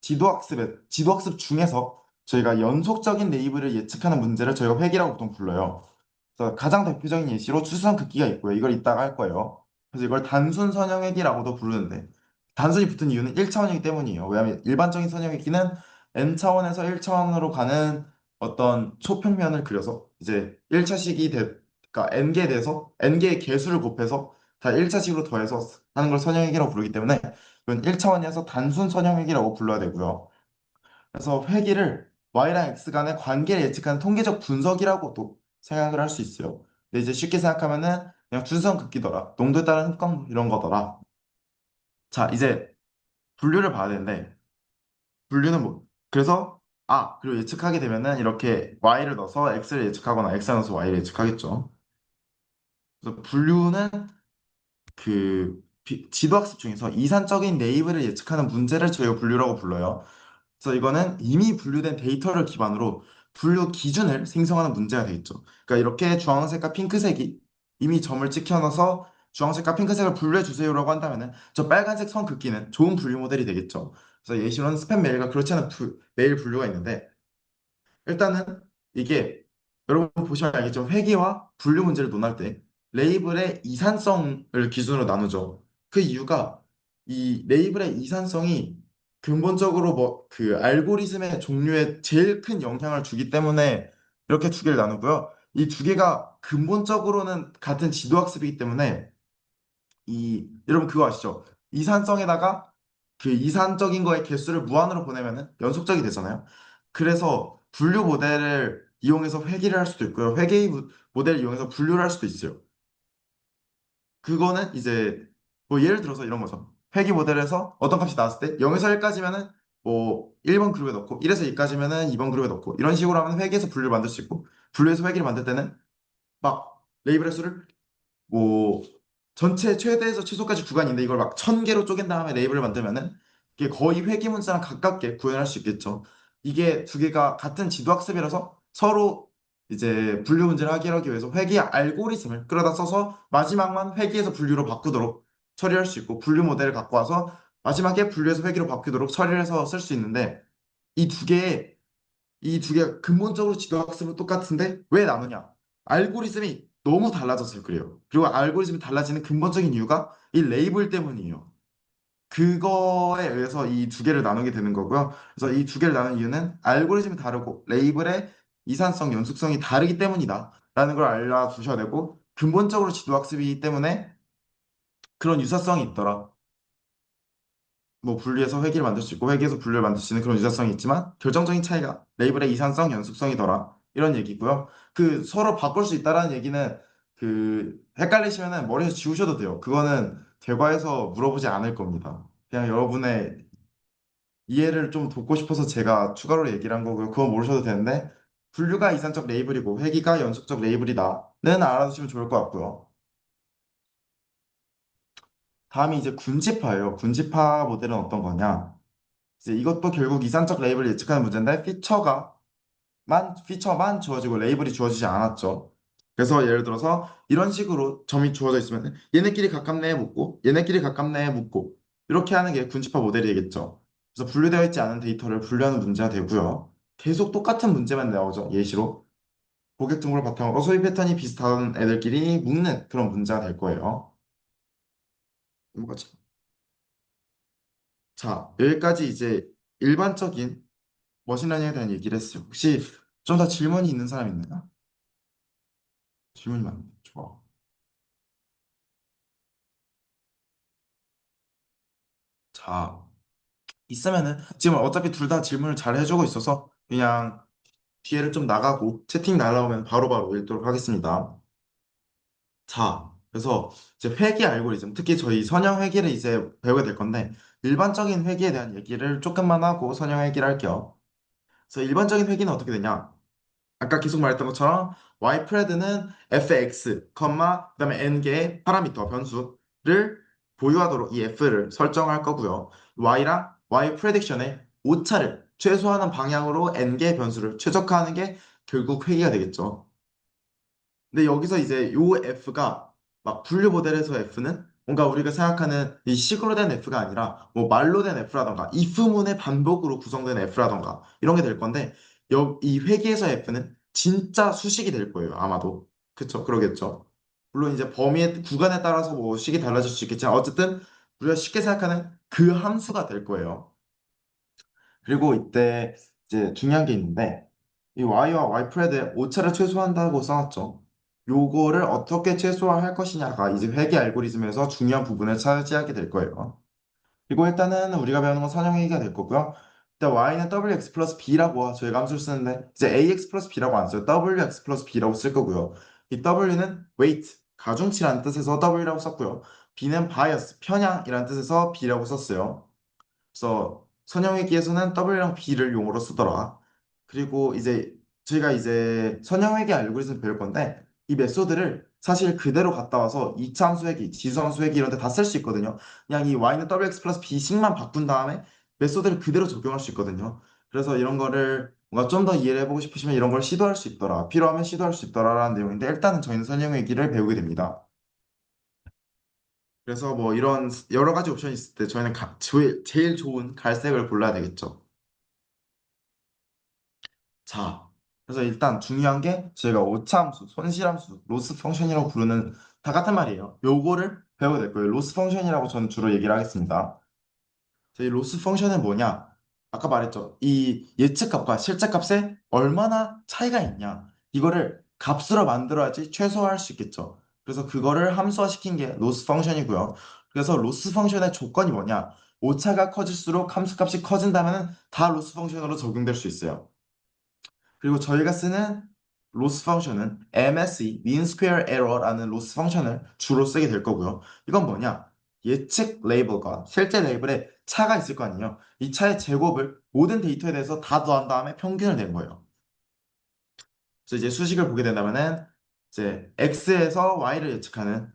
지도학습 중에서 저희가 연속적인 레이블을 예측하는 문제를 저희가 회계라고 보통 불러요. 그래서 가장 대표적인 예시로 추수선 긋기가 있고요. 이걸 이따가 할 거예요. 그래서 이걸 단순 선형회기라고도 부르는데 단순히 붙은 이유는 1차원이기 때문이에요. 왜냐하면 일반적인 선형회기는 n차원에서 1차원으로 가는 어떤 초평면을 그려서 이제 1차식이 그러니까 n개에 대해서 n개의 개수를 곱해서 다 1차식으로 더해서 하는 걸 선형회기라고 부르기 때문에 이건 1차원이어서 단순 선형회기라고 불러야 되고요. 그래서 회기를 y랑 x 간의 관계를 예측하는 통계적 분석이라고도 생각을 할 수 있어요. 근데 이제 쉽게 생각하면은 그냥 준선 긋기더라, 농도에 따른 흡광 이런 거더라. 자, 이제 분류를 봐야 되는데 분류는 뭐 그래서 그리고 예측하게 되면은 이렇게 y를 넣어서 x를 예측하거나 x를 넣어서 y를 예측하겠죠. 그래서 분류는 지도학습 중에서 이산적인 네이버를 예측하는 문제를 저희가 분류라고 불러요. 그래서 이거는 이미 분류된 데이터를 기반으로 분류 기준을 생성하는 문제가 되겠죠. 그러니까 이렇게 주황색과 핑크색이 이미 점을 찍혀놔서 주황색과 핑크색을 분류해 주세요라고 한다면은 저 빨간색 선 긋기는 좋은 분류 모델이 되겠죠. 그래서 예시로는 스팸 메일과 그렇지 않은 메일 분류가 있는데 일단은 이게 여러분 보시면 알겠지만 회계와 분류 문제를 논할 때 레이블의 이산성을 기준으로 나누죠. 그 이유가 이 레이블의 이산성이 근본적으로 뭐 그 알고리즘의 종류에 제일 큰 영향을 주기 때문에 이렇게 두 개를 나누고요. 이 두 개가 근본적으로는 같은 지도학습이기 때문에 여러분 그거 아시죠? 이산성에다가 그 이산적인 거의 개수를 무한으로 보내면은 연속적이 되잖아요. 그래서 분류 모델을 이용해서 회귀를 할 수도 있고요. 모델을 이용해서 분류를 할 수도 있어요. 그거는 이제 뭐 예를 들어서 이런 거죠. 회귀 모델에서 어떤 값이 나왔을 때 0에서 1까지면은 뭐 1번 그룹에 넣고 1에서 2까지면은 2번 그룹에 넣고 이런 식으로 하면 회귀에서 분류를 만들 수 있고 분류에서 회귀를 만들 때는 막 레이블의 수를 뭐 전체 최대에서 최소까지 구간인데 이걸 막 1000개로 쪼갠 다음에 레이블을 만들면은 이게 거의 회귀문자랑 가깝게 구현할 수 있겠죠. 이게 두 개가 같은 지도학습이라서 서로 이제 분류 문제를 해결하기 위해서 회귀 알고리즘을 끌어다 써서 마지막만 회귀에서 분류로 바꾸도록 처리할 수 있고 분류 모델을 갖고 와서 마지막에 분류에서 회귀로 바뀌도록 처리를 해서 쓸 수 있는데 이 두 개의 이 두 개가 근본적으로 지도학습은 똑같은데 왜 나누냐? 알고리즘이 너무 달라져서 그래요. 그리고 알고리즘이 달라지는 근본적인 이유가 이 레이블 때문이에요. 그거에 의해서 이 두 개를 나누게 되는 거고요. 그래서 이 두 개를 나눈 이유는 알고리즘이 다르고 레이블의 이산성, 연속성이 다르기 때문이다. 라는 걸 알아두셔야 되고 근본적으로 지도학습이기 때문에 그런 유사성이 있더라. 뭐 분리해서 회귀를 만들 수 있고 회귀해서 분류를 만들 수 있는 그런 유사성이 있지만 결정적인 차이가 레이블의 이산성, 연속성이더라 이런 얘기고요. 그 서로 바꿀 수 있다라는 얘기는 헷갈리시면은 머리에서 지우셔도 돼요. 그거는 대과에서 물어보지 않을 겁니다. 그냥 여러분의 이해를 좀 돕고 싶어서 제가 추가로 얘기를 한 거고요. 그거 모르셔도 되는데 분류가 이산적 레이블이고 회귀가 연속적 레이블이다는 알아두시면 좋을 것 같고요. 다음이 이제 군집화예요. 군집화 모델은 어떤 거냐? 이제 이것도 결국 이산적 레이블을 예측하는 문제인데 피처만 주어지고 레이블이 주어지지 않았죠. 그래서 예를 들어서 이런 식으로 점이 주어져 있으면 얘네끼리 가깝네 묻고 얘네끼리 가깝네 묻고 이렇게 하는 게 군집화 모델이 되겠죠. 그래서 분류되어 있지 않은 데이터를 분류하는 문제가 되고요. 계속 똑같은 문제만 나오죠. 예시로 고객 정보를 바탕으로 소비 패턴이 비슷한 애들끼리 묶는 그런 문제가 될 거예요. 뭐지? 자, 여기까지 이제 일반적인 머신러닝에 대한 얘기를 했어요. 혹시 좀 더 질문이 있는 사람 있나요? 질문이 많네. 좋아. 자, 있으면은 지금 어차피 둘 다 질문을 잘 해주고 있어서 그냥 기회를 좀 나가고 채팅 날라오면 바로바로 읽도록 하겠습니다. 자, 그래서 이제 회계 알고리즘, 특히 저희 선형 회계를 이제 배우게 될 건데 일반적인 회계에 대한 얘기를 조금만 하고 선형 회계를 할게요. 그래서 일반적인 회계는 어떻게 되냐? 아까 계속 말했던 것처럼 y 프레드는 fx, 그다음에 n 개의 파라미터 변수를 보유하도록 이 f를 설정할 거고요. y랑 y 프레딕션의 오차를 최소화하는 방향으로 n 개의 변수를 최적화하는 게 결국 회계가 되겠죠. 근데 여기서 이제 요 f가 막 분류 모델에서 F는 뭔가 우리가 생각하는 이 식으로 된 F가 아니라 뭐 말로 된 F라던가 if문의 반복으로 구성된 F라던가 이런 게 될 건데 이 회계에서 F는 진짜 수식이 될 거예요. 아마도. 그쵸? 그러겠죠. 물론 이제 범위의 구간에 따라서 뭐 식이 달라질 수 있겠지만 어쨌든 우리가 쉽게 생각하는 그 함수가 될 거예요. 그리고 이때 이제 중요한 게 있는데 이 y와 y 프레드에 오차를 최소화한다고 써놨죠. 요거를 어떻게 최소화할 것이냐가 이제 회계 알고리즘에서 중요한 부분을 차지하게 될 거예요. 그리고 일단은 우리가 배우는 건 선형회계가 될 거고요. 일단 y는 wx 플러스 b라고 저희가 함수를 쓰는데 이제 ax 플러스 b라고 안 써요. wx 플러스 b라고 쓸 거고요. 이 w는 weight, 가중치라는 뜻에서 w라고 썼고요. b는 bias, 편향이라는 뜻에서 b라고 썼어요. 그래서 선형회계에서는 W랑 B를 용어로 쓰더라. 그리고 이제 저희가 이제 선형회계 알고리즘 배울 건데 이 메소드를 사실 그대로 갖다 와서 이차함수 회계, 지수함수 회계 이런 데 다 쓸 수 있거든요. 그냥 이 y는 wx 플러스 b식만 바꾼 다음에 메소드를 그대로 적용할 수 있거든요. 그래서 이런 거를 뭔가 좀 더 이해를 해보고 싶으시면 이런 걸 시도할 수 있더라. 필요하면 시도할 수 있더라라는 내용인데 일단은 저희는 선형회계를 배우게 됩니다. 그래서 뭐 이런 여러 가지 옵션이 있을 때 저희는 제일 좋은 갈색을 골라야 되겠죠. 자, 그래서 일단 중요한 게 저희가 오차함수, 손실함수, 로스 펑션이라고 부르는 다 같은 말이에요. 요거를 배우게 될 거예요. 로스 펑션이라고 저는 주로 얘기를 하겠습니다. 저희 로스 펑션은 뭐냐? 아까 말했죠. 이 예측값과 실제값에 얼마나 차이가 있냐? 이거를 값으로 만들어야지 최소화할 수 있겠죠. 그래서 그거를 함수화시킨 게 로스 펑션이고요. 그래서 로스 펑션의 조건이 뭐냐? 오차가 커질수록 함수값이 커진다면 다 로스 펑션으로 적용될 수 있어요. 그리고 저희가 쓰는 로스 펑션은 MSE, mean square error라는 로스 펑션을 주로 쓰게 될 거고요. 이건 뭐냐? 예측 레이블과 실제 레이블에 차가 있을 거 아니에요. 이 차의 제곱을 모든 데이터에 대해서 다 더한 다음에 평균을 낸 거예요. 그래서 이제 수식을 보게 된다면은 이제 X에서 Y를 예측하는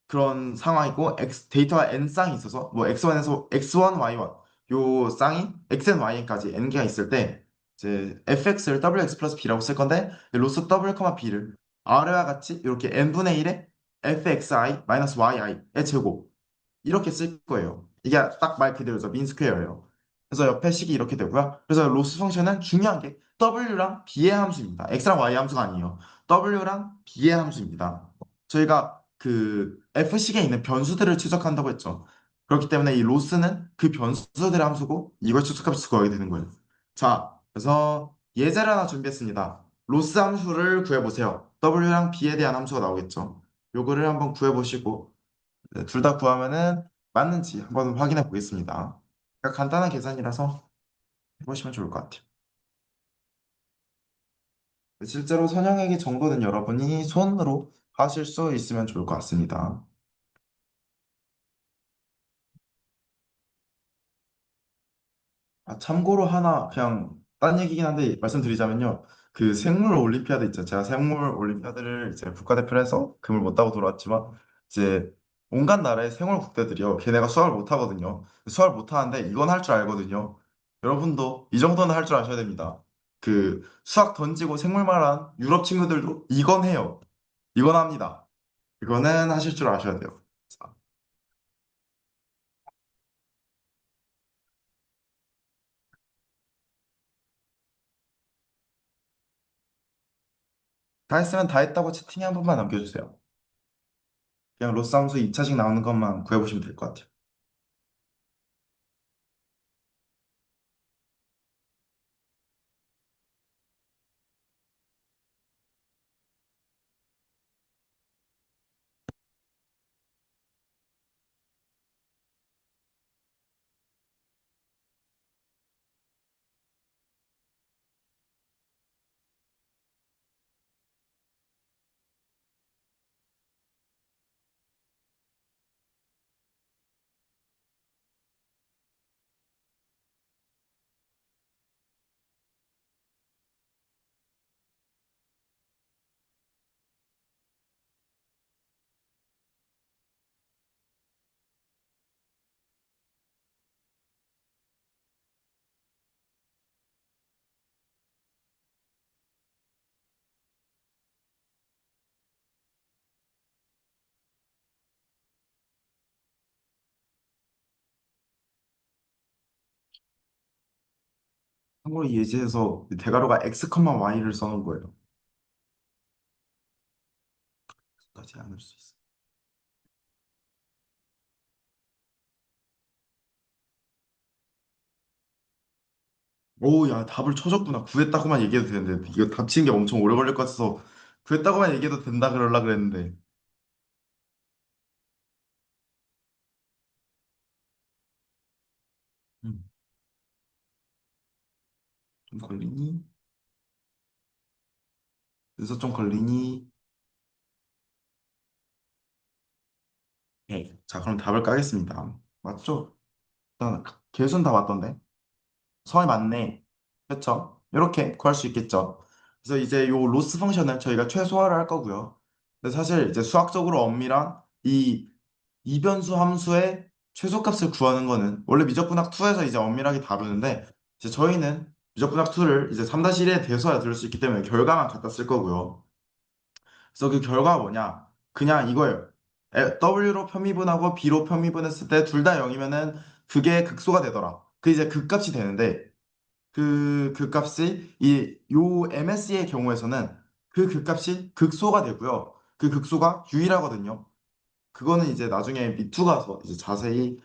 그런 상황이고 데이터가 n 쌍이 있어서 뭐 x1에서 x1, y1 요 쌍이 xn,yn까지 n개가 있을 때 이제 fx를 wx 플러스 b라고 쓸 건데 로스 w, b를 r와 같이 이렇게 n분의 1의 fxi 마이너스 yi의 제곱 이렇게 쓸 거예요. 이게 딱 말 그대로죠. 민스퀘어예요. 그래서 옆에 식이 이렇게 되고요. 그래서 로스 펑션은 중요한 게 w랑 b의 함수입니다. x랑 y의 함수가 아니에요. w랑 b의 함수입니다. 저희가 그 f식에 있는 변수들을 추적한다고 했죠. 그렇기 때문에 이 로스는 그 변수들의 함수고 이걸 추적해서 구하게 되는 거예요. 자, 그래서 예제를 하나 준비했습니다. 로스 함수를 구해보세요. w랑 b에 대한 함수가 나오겠죠. 요거를 한번 구해보시고 둘 다 구하면은 맞는지 한번 확인해 보겠습니다. 그러니까 간단한 계산이라서 해보시면 좋을 것 같아요. 실제로 선형액의 정보는 여러분이 손으로 하실 수 있으면 좋을 것 같습니다. 참고로 하나 그냥 딴 얘기긴 한데 말씀드리자면요. 그 생물 올림피아드 있죠. 제가 생물 올림피아드를 이제 국가대표를 해서 금을 못 따고 돌아왔지만 이제 온갖 나라의 생물 국대들이요. 걔네가 수학을 못 하거든요. 수학을 못 하는데 이건 할 줄 알거든요. 여러분도 이 정도는 할 줄 아셔야 됩니다. 그 수학 던지고 생물만한 유럽 친구들도 이건 해요. 이건 합니다. 이거는 하실 줄 아셔야 돼요. 자, 다 했으면 다 했다고 채팅에 한 번만 남겨주세요. 그냥 로스함수 2차식 나오는 것만 구해보시면 될 것 같아요. 참고로 예제에서 대괄호가 x, y를 써놓은 거예요. 까지 않을 수 있어. 오, 야, 답을 쳐줬구나. 구했다고만 얘기해도 되는데. 이거 답 치는 게 엄청 오래 걸릴 것 같아서 구했다고만 얘기해도 된다 그러려 그랬는데. 음, 좀 걸리니? 그래서 좀 걸리니? 네. 자, 그럼 답을 까겠습니다. 맞죠? 일단 개수는 다 맞던데. 성이 맞네. 그렇죠? 이렇게 구할 수 있겠죠. 그래서 이제 요 로스 펑션을 저희가 최소화를 할 거고요. 근데 사실 이제 수학적으로 엄밀한 이 이변수 함수의 최소값을 구하는 거는 원래 미적분학 2에서 이제 엄밀하게 다루는데 이제 저희는 미적분학 2를 이제 3-1에 대해서야 들을 수 있기 때문에 결과만 갖다 쓸 거고요. 그래서 그 결과가 뭐냐? 그냥 이거예요. W로 편미분하고 B로 편미분했을 때 둘 다 0이면은 그게 극소가 되더라. 그 이제 극값이 되는데 그 값이 이 요 MS의 경우에서는 그 극값이 극소가 되고요. 그 극소가 유일하거든요. 그거는 이제 나중에 미투 가서 이제 자세히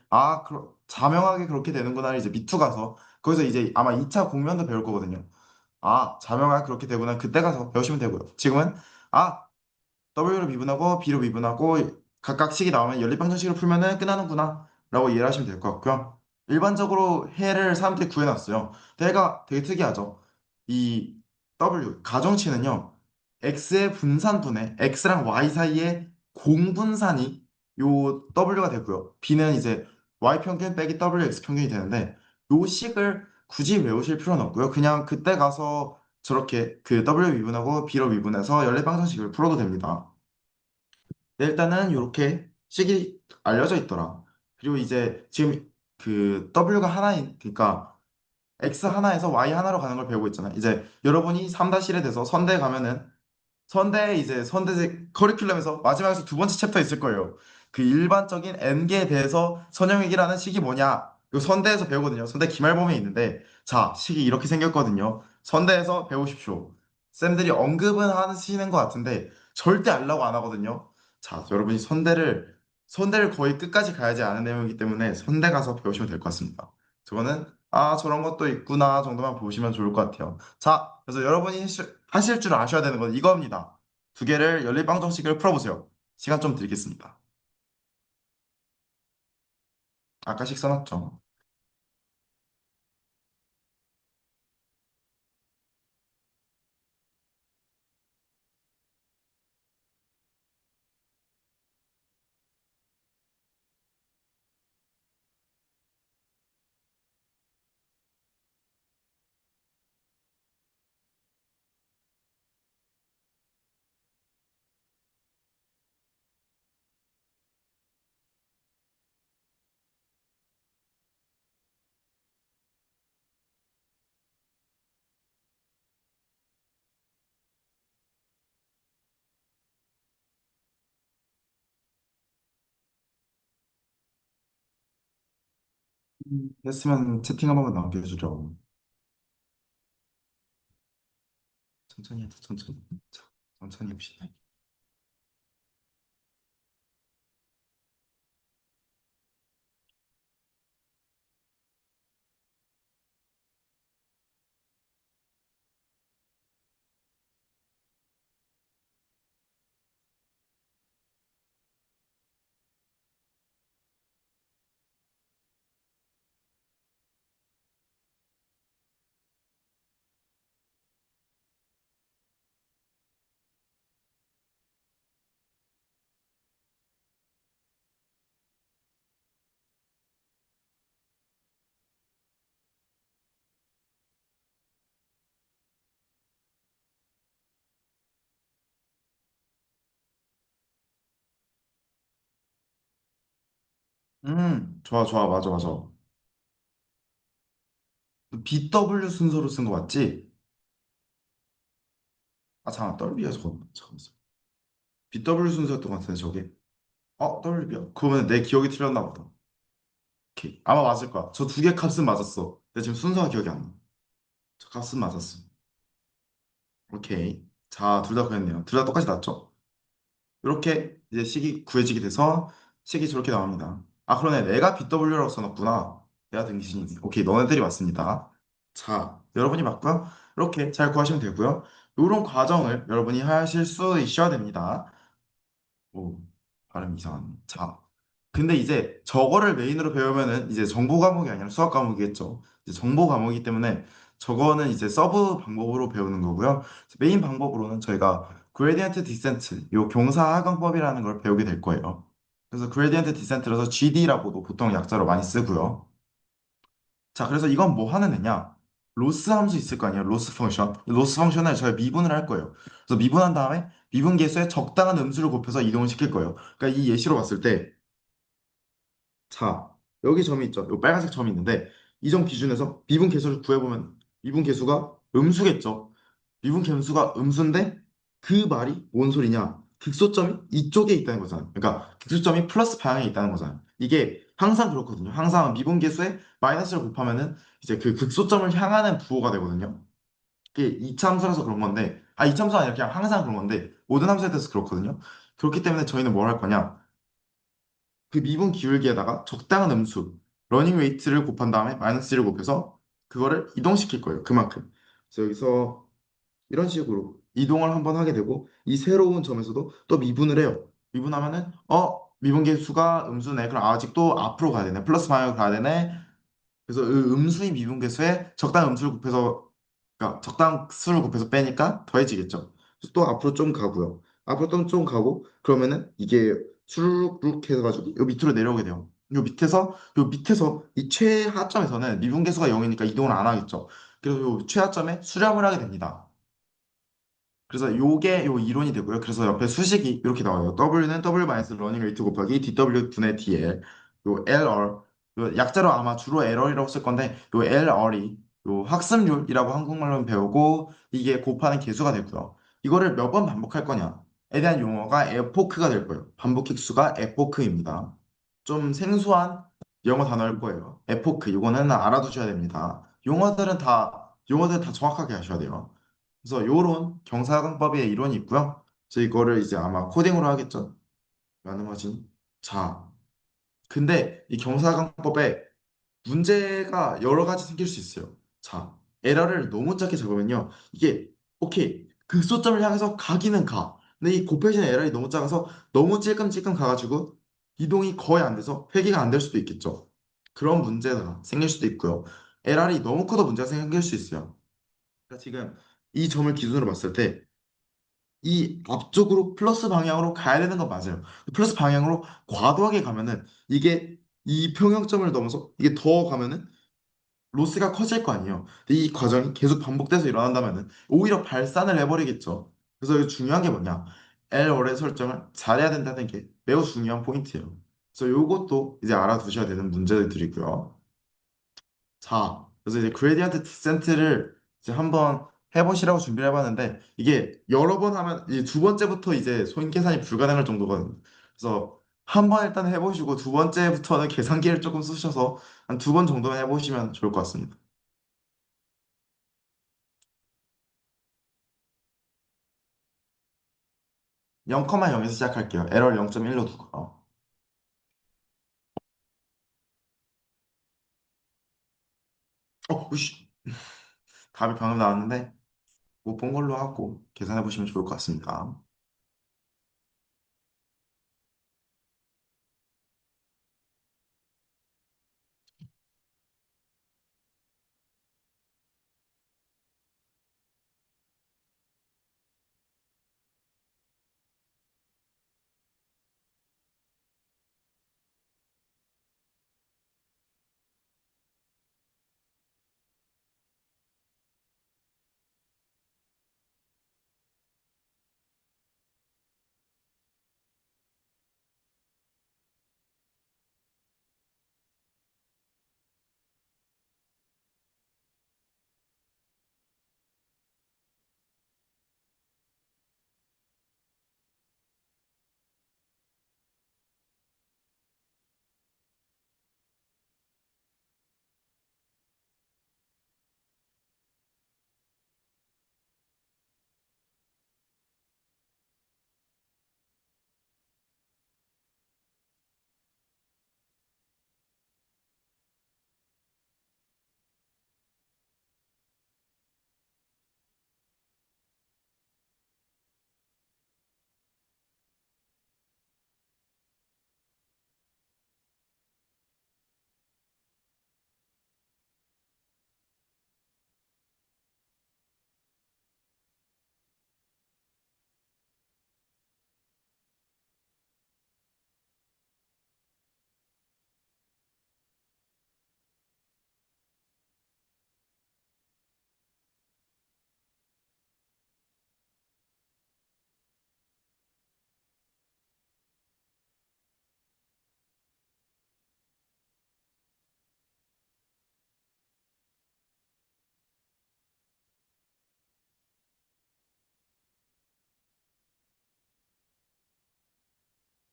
자명하게 그렇게 되는구나를 이제 미투 가서 거기서 이제 아마 2차 공면도 배울 거거든요. 자명하게 그렇게 되구나 그때 가서 배우시면 되고요. 지금은 W로 미분하고 B로 미분하고 각각 식이 나오면 연립방정식으로 풀면은 끝나는구나 라고 이해를 하시면 될 것 같고요. 일반적으로 해를 사람들이 구해놨어요. 근데 해가 되게 특이하죠. 이 W 가정치는요. X의 분산분의 X랑 Y 사이의 공분산이 요 W가 되고요. B는 이제 Y 평균 빼기 W X 평균이 되는데 요 식을 굳이 외우실 필요는 없고요. 그냥 그때 가서 저렇게 그 W 미분하고 B로 미분해서 연립방정식을 풀어도 됩니다. 네, 일단은 이렇게 식이 알려져 있더라. 그리고 이제 지금 그 W가 하나인, 그러니까 X 하나에서 Y 하나로 가는 걸 배우고 있잖아요. 이제 여러분이 3-1에 대해서 선대 가면은 선대 이제 선대 커리큘럼에서 마지막에서 두 번째 챕터 있을 거예요. 그 일반적인 N계에 대해서 선형액이라는 식이 뭐냐? 이 선대에서 배우거든요. 선대 기말범위에 있는데 자, 식이 이렇게 생겼거든요. 선대에서 배우십시오. 쌤들이 언급은 하시는 것 같은데 절대 알라고 안 하거든요. 자, 여러분이 선대를 거의 끝까지 가야지 아는 내용이기 때문에 선대 가서 배우시면 될 것 같습니다. 저거는 저런 것도 있구나 정도만 보시면 좋을 것 같아요. 자, 그래서 여러분이 하실 줄 아셔야 되는 건 이겁니다. 두 개를 연립방정식을 풀어보세요. 시간 좀 드리겠습니다. 아까 식 써놨죠? 됐으면 채팅 한 번만 남겨주죠. 천천히 해도 천천히. 자, 천천히 봅시다. 좋아, 좋아, 맞아, 맞아. BW 순서로 쓴 거 맞지? 잠깐, WB야, 저거. 잠깐만. BW 순서였던 것 같은데, 저게. WB야. 그러면 내 기억이 틀렸나 보다. 오케이. 아마 맞을 거야. 저 두 개 값은 맞았어. 근데 지금 순서가 기억이 안 나. 값은 맞았어. 오케이. 자, 둘 다 그랬네요. 둘 다 똑같이 났죠? 이렇게 이제 식이 구해지게 돼서 식이 저렇게 나옵니다. 아, 그러네. 내가 BW라고 써놨구나. 내가 등신이네. 오케이, 너네들이 맞습니다. 자, 여러분이 맞고요. 이렇게 잘 구하시면 되고요. 이런 과정을 여러분이 하실 수 있어야 됩니다. 오, 발음 이상하네. 자, 근데 이제 저거를 메인으로 배우면은 이제 정보 과목이 아니라 수학 과목이겠죠. 이제 정보 과목이기 때문에 저거는 이제 서브 방법으로 배우는 거고요. 메인 방법으로는 저희가 그레디언트 디센트, 요 경사 하강법이라는 걸 배우게 될 거예요. 그래서 그레디언트 디센트라서 GD라고도 보통 약자로 많이 쓰고요. 자, 그래서 이건 뭐 하는 애냐? 로스 함수 있을 거 아니에요? 로스 펑션. 로스 펑션을 저희가 미분을 할 거예요. 그래서 미분한 다음에 미분 계수에 적당한 음수를 곱해서 이동을 시킬 거예요. 그러니까 이 예시로 봤을 때, 자, 여기 점이 있죠. 요 빨간색 점이 있는데, 이 점 기준에서 미분 계수를 구해보면 미분 계수가 음수겠죠. 미분 계수가 음수인데 그 말이 뭔 소리냐? 극소점이 이쪽에 있다는 거잖아요. 그러니까 극소점이 플러스 방향에 있다는 거잖아요. 이게 항상 그렇거든요. 항상 미분 계수에 마이너스를 곱하면은 이제 그 극소점을 향하는 부호가 되거든요. 이게 이차함수라서 그런 건데, 아, 이차함수 아니라 그냥 항상 그런 건데 모든 함수에 대해서 그렇거든요. 그렇기 때문에 저희는 뭘 할 거냐? 그 미분 기울기에다가 적당한 음수, 러닝 웨이트를 곱한 다음에 마이너스 1을 곱해서 그거를 이동시킬 거예요. 그만큼. 그래서 여기서 이런 식으로 이동을 한번 하게 되고 이 새로운 점에서도 또 미분을 해요. 미분하면은 미분 계수가 음수네. 그럼 아직도 앞으로 가야 되네. 플러스 방향으로 가야 되네. 그래서 음수인 미분계수에 적당 음수를 곱해서 그러니까 적당 수를 곱해서 빼니까 더해지겠죠. 그래서 또 앞으로 좀 가고요. 앞으로 좀 가고 그러면은 이게 수룩 해가지고 요 밑으로 내려오게 돼요. 요 밑에서 이 최하점에서는 미분계수가 0이니까 이동을 안 하겠죠. 그래서 요 최하점에 수렴을 하게 됩니다. 그래서 요게 요 이론이 되고요. 그래서 옆에 수식이 이렇게 나와요. W는 W 마이너스 러닝 레이트 곱하기 DW 분의 DL. 요 LR. 요 약자로 아마 주로 LR이라고 쓸 건데 요 LR이 요 학습률이라고 한국말로 배우고 이게 곱하는 계수가 되고요. 이거를 몇 번 반복할 거냐에 대한 용어가 에포크가 될 거예요. 반복 획수가 에포크입니다. 좀 생소한 영어 단어일 거예요. 에포크. 이거는 알아두셔야 됩니다. 용어들은 다 정확하게 하셔야 돼요. 그래서 요런 경사강법의 이론이 있고요. 그래서 이거를 이제 아마 코딩으로 하겠죠. 나눔하신. 자, 근데 이 경사강법에 문제가 여러 가지 생길 수 있어요. 자, 에러를 너무 작게 잡으면요. 이게 오케이. 극소점을 향해서 가기는 가. 근데 이 곱해진 에러이 너무 작아서 너무 찔끔찔끔 가가지고 이동이 거의 안 돼서 회귀가 안 될 수도 있겠죠. 그런 문제가 생길 수도 있고요. 에러이 너무 커도 문제가 생길 수 있어요. 그러니까 지금 이 점을 기준으로 봤을 때 이 앞쪽으로 플러스 방향으로 가야 되는 건 맞아요. 플러스 방향으로 과도하게 가면은 이게 이 평형점을 넘어서 이게 더 가면은 로스가 커질 거 아니에요. 근데 이 과정이 계속 반복돼서 일어난다면은 오히려 발산을 해버리겠죠. 그래서 여기 중요한 게 뭐냐? L월의 설정을 잘해야 된다는 게 매우 중요한 포인트예요. 그래서 요것도 이제 알아두셔야 되는 문제들이고요. 자, 그래서 이제 그레디언트 디센트를 이제 한번 해보시라고 준비를 해봤는데 이게 여러 번 하면 이제 두 번째부터 이제 소인 계산이 불가능할 정도거든요. 그래서 한 번 일단 해보시고 두 번째부터는 계산기를 조금 쓰셔서 한 두 번 정도만 해보시면 좋을 것 같습니다. 0,0에서 시작할게요. 에러 0.1로 두고요. 우씨. 답이 방금 나왔는데 뭐 본 걸로 하고 계산해 보시면 좋을 것 같습니다.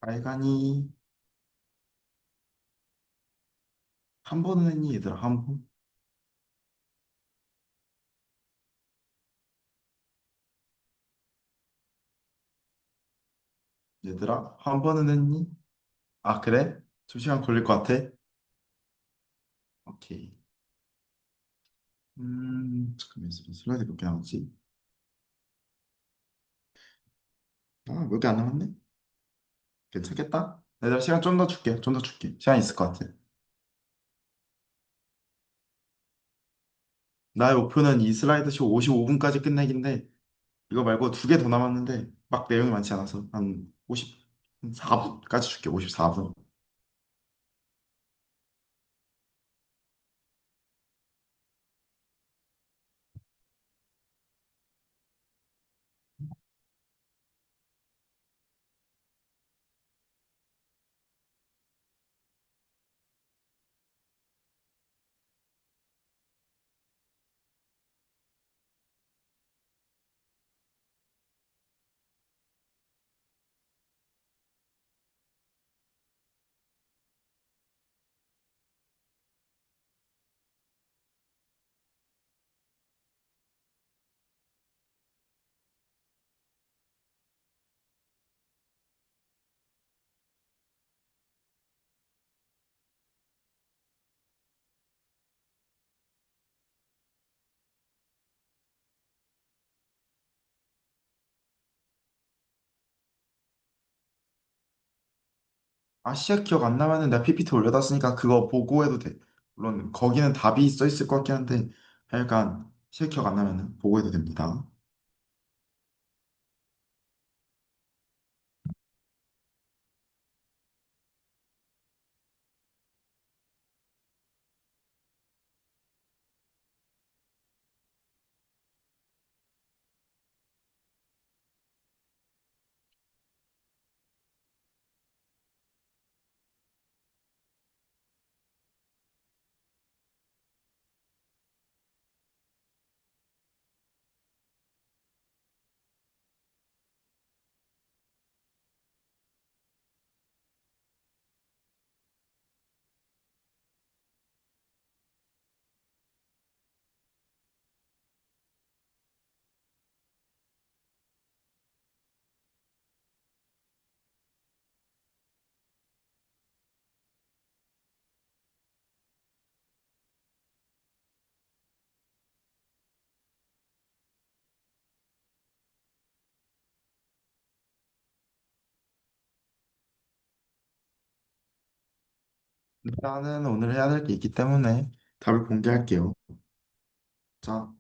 빨간이 한 번은 했니 얘들아 한 번? 얘들아 한 번은 했니? 아 그래? 좀 시간 걸릴 것 같아? 오케이. 잠깐만 슬라이드 몇 개 남았지? 아 몇 개 안 남았네? 괜찮겠다? 얘들아 시간 좀 더 줄게 좀 더 줄게 시간 있을 것 같아. 나의 목표는 이 슬라이드 쇼 55분까지 끝내기인데 이거 말고 두 개 더 남았는데 막 내용이 많지 않아서 한 54분까지 줄게 54분. 아시아 기억 안 나면은 내가 PPT 올려놨으니까 그거 보고 해도 돼. 물론 거기는 답이 써 있을 것 같긴 한데 약간 아시아 기억 안 나면은 보고 해도 됩니다. 일단은 오늘 해야 될 게 있기 때문에 답을 공개할게요. 자,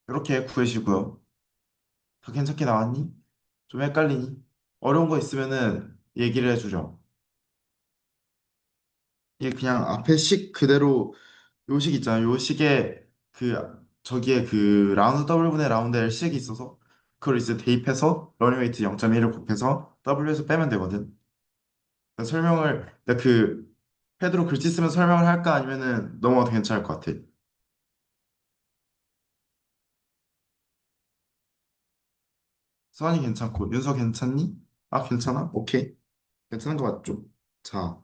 이렇게 구해주고요. 다 괜찮게 나왔니? 좀 헷갈리니? 어려운 거 있으면은 얘기를 해주렴. 이게 그냥 앞에 식 그대로 요 식 있잖아요. 요 식에 그 저기에 그 라운드 W분의 라운드 L 식이 있어서 그걸 이제 대입해서 러닝웨이트 0.1을 곱해서 W에서 빼면 되거든. 그러니까 설명을 내가 그 패드로 글씨 쓰면 설명을 할까 아니면은 넘어가도 괜찮을 것 같아. 수환이 괜찮고 윤서 괜찮니? 아 괜찮아? 오케이. 괜찮은 거 맞죠? 자,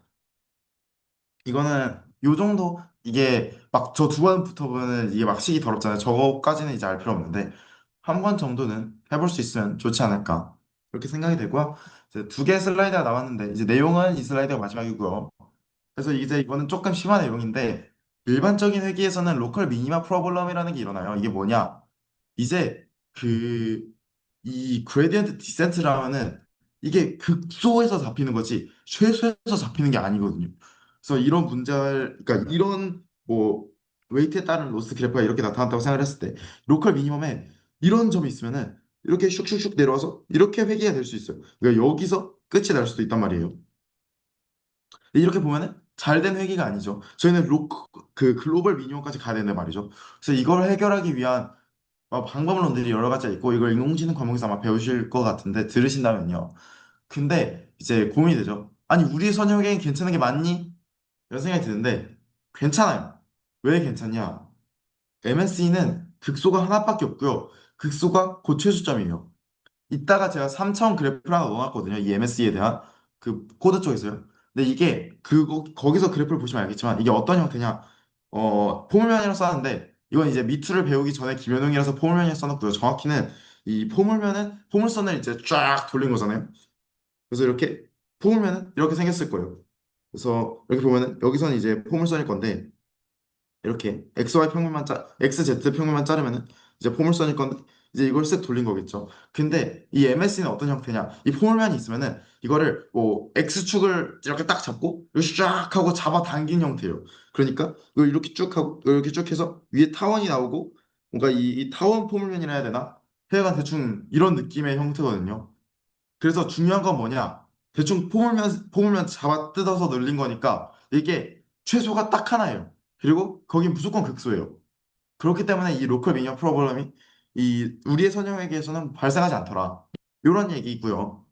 이거는 요 정도 이게 막 저 두 번부터 보면은 이게 막 식이 더럽잖아요. 저거까지는 이제 알 필요 없는데 한 번 정도는 해볼 수 있으면 좋지 않을까 그렇게 생각이 되고요. 이제 두 개의 슬라이드가 나왔는데 이제 내용은 이 슬라이드가 마지막이고요. 그래서 이제 이거는 조금 심한 내용인데 일반적인 회계에서는 로컬 미니마 프로블럼이라는 게 일어나요. 이게 뭐냐? 이제 그 이 그레디언트 디센트라면은 이게 극소에서 잡히는 거지 최소에서 잡히는 게 아니거든요. 그래서 이런 문제를 그러니까 이런 뭐 웨이트에 따른 로스 그래프가 이렇게 나타났다고 생각을 했을 때 로컬 미니멈에 이런 점이 있으면은 이렇게 슉슉슉 내려와서 이렇게 회귀가 될 수 있어요. 그러니까 여기서 끝이 날 수도 있단 말이에요. 이렇게 보면은 잘된 회계가 아니죠. 저희는 그 글로벌 미니멈까지 가야 되는 말이죠. 그래서 이걸 해결하기 위한 방법론들이 여러 가지가 있고 이걸 인공지능 과목에서 아마 배우실 것 같은데 들으신다면요. 근데 이제 고민이 되죠. 아니 우리 선영에겐 괜찮은 게 맞니? 이런 생각이 드는데 괜찮아요. 왜 괜찮냐? MSE는 극소가 하나밖에 없고요. 극소가 곧 최소점이에요. 이따가 제가 3차원 그래프를 하나 넣어놨거든요. 이 MSE에 대한. 그 코드 쪽에서요. 근데 이게 거기서 그래프를 보시면 알겠지만 이게 어떤 형태냐? 포물면이라고 써놨는데 이건 이제 미투를 배우기 전에 김현웅이라서 포물면이라고 써놨고요. 정확히는 이 포물면은 포물선을 이제 쫙 돌린 거잖아요. 그래서 이렇게 포물면은 이렇게 생겼을 거예요. 그래서 이렇게 보면은 여기서는 이제 포물선일 건데 이렇게 XZ 평면만 자르면은 이제 포물선일 건데 이제 이걸 쓱 돌린 거겠죠. 근데 이 MS는 어떤 형태냐? 이 포물면이 있으면은 이거를 뭐 X축을 이렇게 딱 잡고 이렇게 쫙 하고 잡아 당긴 형태예요. 그러니까 이걸 이렇게 쭉 하고 이렇게 쭉 해서 위에 타원이 나오고 뭔가 이 타원 포물면이라 해야 되나? 하여간 대충 이런 느낌의 형태거든요. 그래서 중요한 건 뭐냐? 대충 포물면 잡아 뜯어서 늘린 거니까 이게 최소가 딱 하나예요. 그리고 거긴 무조건 극소예요. 그렇기 때문에 이 로컬 미니어 프로그램이 이 우리의 선형에게서는 발생하지 않더라. 이런 얘기고요.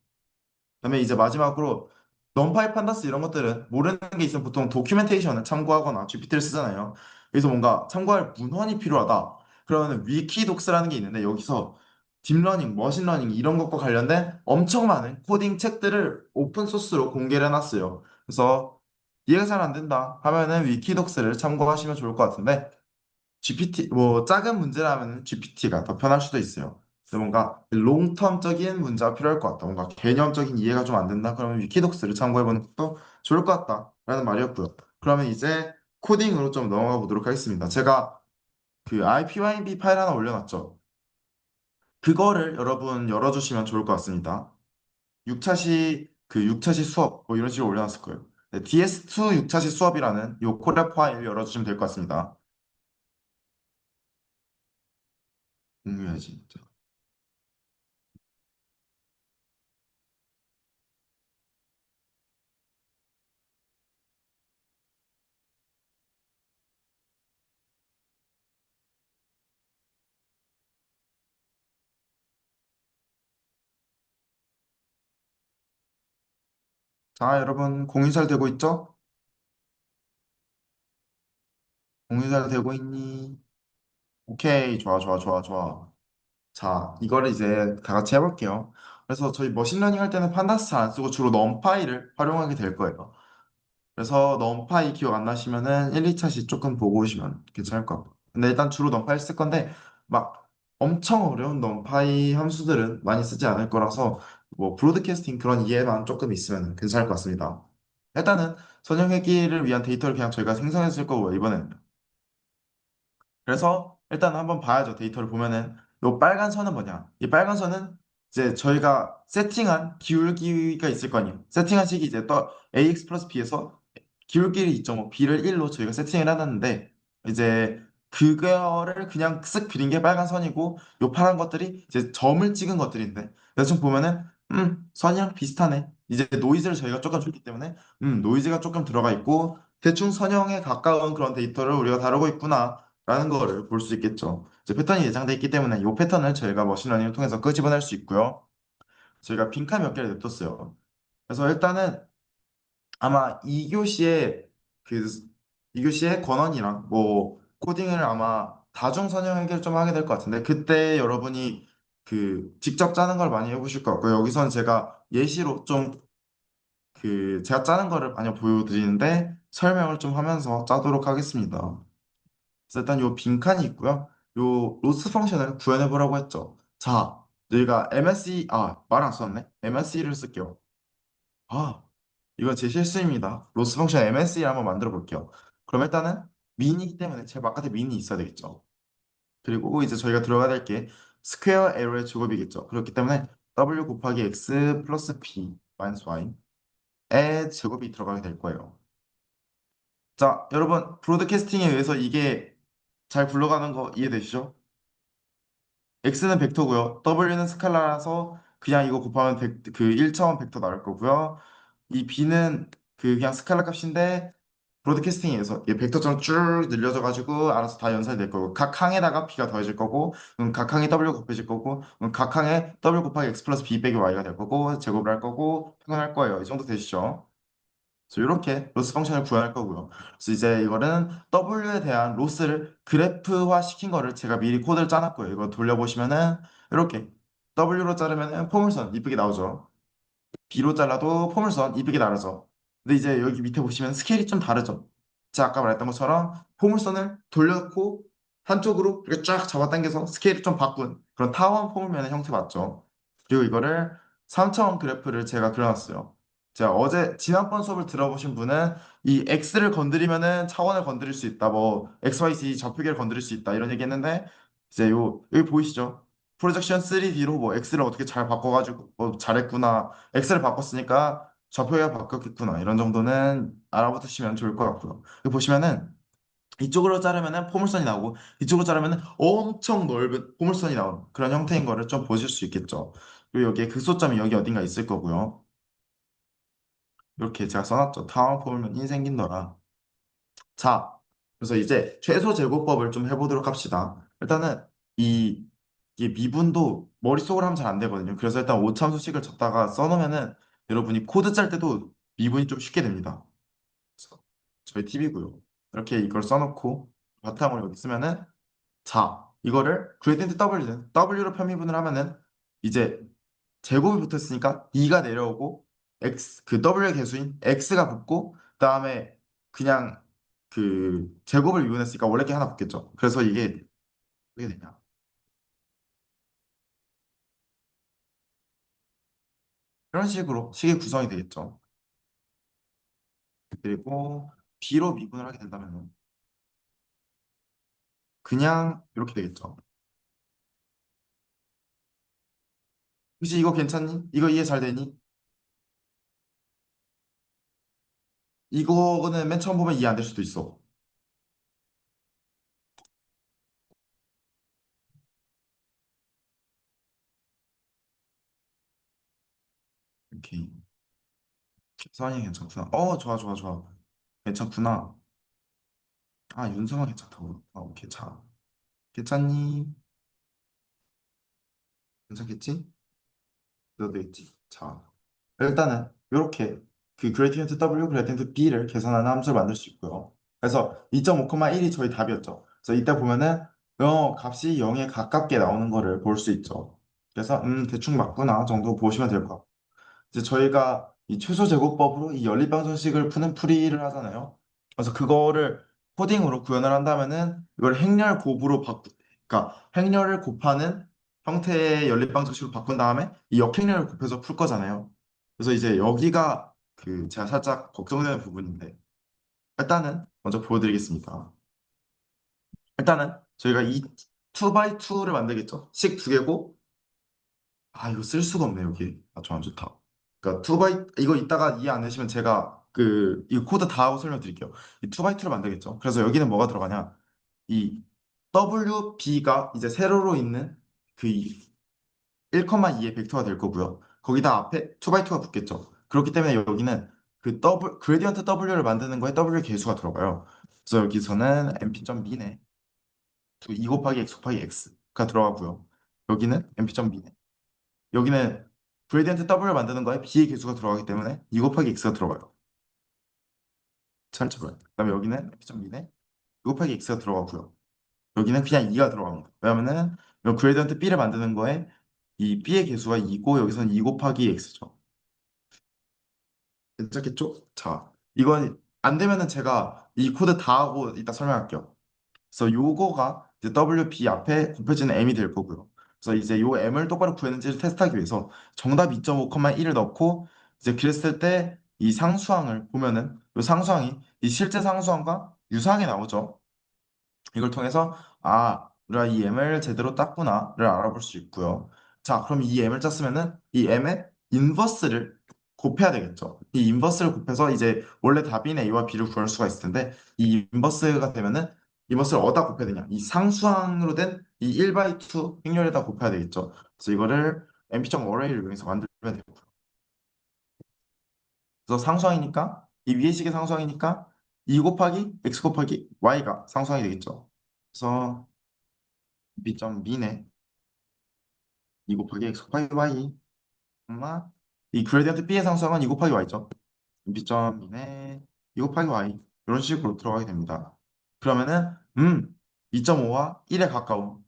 그다음에 이제 마지막으로 넘파이 판다스 이런 것들은 모르는 게 있으면 보통 도큐멘테이션을 참고하거나 GPT를 쓰잖아요. 그래서 뭔가 참고할 문헌이 필요하다. 그러면 위키독스라는 게 있는데 여기서 딥러닝, 머신러닝 이런 것과 관련된 엄청 많은 코딩 책들을 오픈 소스로 공개를 해놨어요. 그래서 이해가 잘 안 된다 하면은 위키독스를 참고하시면 좋을 것 같은데 GPT 뭐 작은 문제라면 GPT가 더 편할 수도 있어요. 근데 뭔가 롱텀적인 문제가 필요할 것 같다. 뭔가 개념적인 이해가 좀 안 된다. 그러면 위키독스를 참고해보는 것도 좋을 것 같다라는 말이었고요. 그러면 이제 코딩으로 좀 넘어가 보도록 하겠습니다. 제가 그 IPYB 파일 하나 올려놨죠. 그거를 여러분 열어주시면 좋을 것 같습니다. 6차시 수업 뭐 이런 식으로 올려놨을 거예요. 네, DS2 6차시 수업이라는 요 코드 파일 열어주시면 될 것 같습니다. 공유해야지. 자, 여러분, 공유 잘 되고 있죠? 공유 잘 되고 있니? 오케이, 좋아, 좋아, 좋아, 좋아. 자, 이거를 이제 다 같이 해볼게요. 그래서 저희 머신러닝 할 때는 판다스 잘 안 쓰고 주로 넘파이를 활용하게 될 거예요. 그래서 넘파이 기억 안 나시면은 1, 2차시 조금 보고 오시면 괜찮을 것 같고. 근데 일단 주로 넘파이 쓸 건데, 막 엄청 어려운 넘파이 함수들은 많이 쓰지 않을 거라서, 뭐, 브로드캐스팅 그런 이해만 조금 있으면 괜찮을 것 같습니다. 일단은 선형회귀를 위한 데이터를 그냥 저희가 생성했을 거고, 이번엔. 그래서 일단 한번 봐야죠. 데이터를 보면은 요 빨간 선은 뭐냐? 이 빨간 선은 이제 저희가 세팅한 기울기가 있을 거 아니에요. 세팅한 식이 이제 또 ax 플러스 b에서 기울기를 2.5, b를 1로 저희가 세팅을 해놨는데 이제 그거를 그냥 쓱 그린 게 빨간 선이고 요 파란 것들이 이제 점을 찍은 것들인데 대충 보면은 선이랑 비슷하네. 이제 노이즈를 저희가 조금 줬기 때문에 노이즈가 조금 들어가 있고 대충 선형에 가까운 그런 데이터를 우리가 다루고 있구나. 라는 거를 볼 수 있겠죠. 이제 패턴이 예상돼 있기 때문에 이 패턴을 저희가 머신러닝을 통해서 끄집어낼 수 있고요. 저희가 빈칸 몇 개를 냅뒀어요. 그래서 일단은 아마 2교시에 그 2교시에 권원이랑 뭐 코딩을 아마 다중 선형회계를 좀 하게 될 것 같은데 그때 여러분이 그 직접 짜는 걸 많이 해보실 것 같고요. 여기선 제가 예시로 좀 그 제가 짜는 거를 많이 보여드리는데 설명을 좀 하면서 짜도록 하겠습니다. 그래서 일단 요 빈칸이 있고요. 요 로스 펑션을 구현해 보라고 했죠. 자, 저희가 MSE 말 안 썼네. MSE를 쓸게요. 아, 이건 제 실수입니다. 로스 펑션 MSE를 한번 만들어 볼게요. 그럼 일단은 민이기 때문에 제 바깥에 민이 있어야 되겠죠. 그리고 이제 저희가 들어가야 될 게 스퀘어 에러의 제곱이겠죠. 그렇기 때문에 W 곱하기 X 플러스 P 마이너스 Y의 제곱이 들어가게 될 거예요. 자, 여러분, 브로드캐스팅에 의해서 이게 잘 굴러가는 거 이해되시죠? x는 벡터고요. w는 스칼라라서 그냥 이거 곱하면 그 1차원 벡터 나올 거고요. 이 b는 그 그냥 스칼라 값인데 브로드캐스팅에서 얘 벡터처럼 쭉 늘려져 가지고 알아서 다 연산될 거고 각 항에다가 b가 더해질 거고 각 항에 w 곱해질 거고 각 항에 w 곱하기 x 플러스 b 빼기 y가 될 거고 제곱을 할 거고 평균할 거예요. 이 정도 되시죠? 그래서 이렇게 로스 펑션을 구현할 거고요. 그래서 이제 이거는 W에 대한 로스를 그래프화 시킨 거를 제가 미리 코드를 짜놨고요. 이거 돌려보시면은 이렇게 W로 자르면은 포물선 이쁘게 나오죠. B로 잘라도 포물선 이쁘게 나르죠. 근데 이제 여기 밑에 보시면 스케일이 좀 다르죠. 제가 아까 말했던 것처럼 포물선을 돌려놓고 한쪽으로 이렇게 쫙 잡아당겨서 스케일을 좀 바꾼 그런 타원 포물면의 형태 맞죠. 그리고 이거를 3차원 그래프를 제가 그려놨어요. 제가 어제 지난번 수업을 들어보신 분은 이 x를 건드리면은 차원을 건드릴 수 있다. 뭐 x, y, z 좌표계를 건드릴 수 있다. 이런 얘기 했는데 이제 요 여기 보이시죠? 프로젝션 3D로 뭐 x를 어떻게 잘 바꿔가지고 잘했구나. x를 바꿨으니까 좌표가 바뀌었겠구나. 이런 정도는 알아두시면 좋을 것 같고요. 여기 보시면은 이쪽으로 자르면은 포물선이 나오고 이쪽으로 자르면은 엄청 넓은 포물선이 나오는 그런 형태인 거를 좀 보실 수 있겠죠. 그리고 여기에 극소점이 여기 어딘가 있을 거고요. 이렇게 제가 써놨죠. 다음 포물면이 생긴더라. 자, 그래서 이제 최소 제곱법을 좀 해보도록 합시다. 일단은 이, 이 미분도 머릿속으로 하면 잘 안 되거든요. 그래서 일단 오참수식을 적다가 써놓으면은 여러분이 코드 짤 때도 미분이 좀 쉽게 됩니다. 그래서 저희 팁이고요. 이렇게 이걸 써놓고 바탕으로 여기 쓰면은 자, 이거를 그레디언트 W로 편미분을 하면은 이제 제곱이 붙었으니까 2가 내려오고 x 그 W의 개수인 x가 붙고 그다음에 그냥 그 제곱을 이용했으니까 원래 게 하나 붙겠죠. 그래서 이게 어떻게 되냐? 이런 식으로 식의 구성이 되겠죠. 그리고 b로 미분을 하게 된다면 그냥 이렇게 되겠죠. 혹시 이거 괜찮니? 이거 이해 잘 되니? 이거는 맨 처음 보면 이해 안 될 수도 있어. 이렇게 선이 괜찮구나. 좋아 좋아 좋아. 괜찮구나. 아 윤성아 괜찮다고. 오케이 자 괜찮니? 괜찮겠지? 너도 있지. 자, 일단은 이렇게 그 그레디언트 W, 그레디언트 B를 계산하는 함수를 만들 수 있고요. 그래서 2.5,1이 저희 답이었죠. 그래서 이때 보면은 값이 0에 가깝게 나오는 거를 볼 수 있죠. 그래서 대충 맞구나 정도 보시면 될 것 같고. 이제 저희가 이 최소 제곱법으로 이 연립방정식을 푸는 풀이를 하잖아요. 그래서 그거를 코딩으로 구현을 한다면은 이걸 행렬 곱으로 그러니까 행렬을 곱하는 형태의 연립방정식으로 바꾼 다음에 이 역행렬을 곱해서 풀 거잖아요. 그래서 이제 여기가 그 제가 살짝 걱정되는 부분인데 일단은 먼저 보여드리겠습니다. 일단은 저희가 이 2x2를 만들겠죠. 식 두 개고 이거 쓸 수가 없네 여기. 좀 안 좋다. 그러니까 투바이 이거 이따가 이해 안 되시면 제가 그 이 코드 다 하고 설명드릴게요. 이 투바이투를 만들겠죠. 그래서 여기는 뭐가 들어가냐? 이 WB가 이제 세로로 있는 그 1,2의 벡터가 될 거고요. 거기다 앞에 투바이투가 붙겠죠. 그렇기 때문에 여기는 그 그레디언트 W를 만드는 거에 W 개수가 들어가요. 그래서 여기서는 mp.min에 2 곱하기 x 곱하기 x가 들어가고요. 여기는 mp.min에 여기는 그레디언트 W를 만드는 거에 B의 개수가 들어가기 때문에 2 곱하기 X가 들어가요. 차례차례. 그다음에 여기는 F점인에 2 곱하기 X가 들어가고요. 여기는 그냥 2가 들어갑니다. 왜냐면은 이 그레디언트 B를 만드는 거에 이 B의 개수가 2고 여기서는 2 곱하기 X죠. 괜찮겠죠? 자, 이건 안 되면은 제가 이 코드 다 하고 이따 설명할게요. 그래서 요거가 이제 WB 앞에 곱해지는 M이 될 거고요. 그래서 이제 요 M을 똑바로 구했는지를 테스트하기 위해서 정답 2.5,1을 넣고 이제 그랬을 때 이 상수항을 보면은 요 상수항이 이 실제 상수항과 유사하게 나오죠. 이걸 통해서 우리가 이 m을 제대로 땄구나를 알아볼 수 있고요. 자, 그럼 이 m을 짰으면은 이 m의 인버스를 곱해야 되겠죠. 이 인버스를 곱해서 이제 원래 답인 a와 b를 구할 수가 있을 텐데 이 인버스가 되면은 인버스를 어디다 곱해야 되냐? 이 상수항으로 된 이 1/2 행렬에다 곱해야 되겠죠. 그래서 이거를 mp.array를 이용해서 만들면 되고 그래서 상수항이니까 이 위의 식의 상수항이니까 2 곱하기 x 곱하기 y가 상수항이 되겠죠. 그래서 b.min에 2 곱하기 x 곱하기 y 엄마 이 그레디언트 b의 상수항은 2 곱하기 y죠. b.min에 2 곱하기 y 이런 식으로 들어가게 됩니다. 그러면은 2.5와 1에 가까운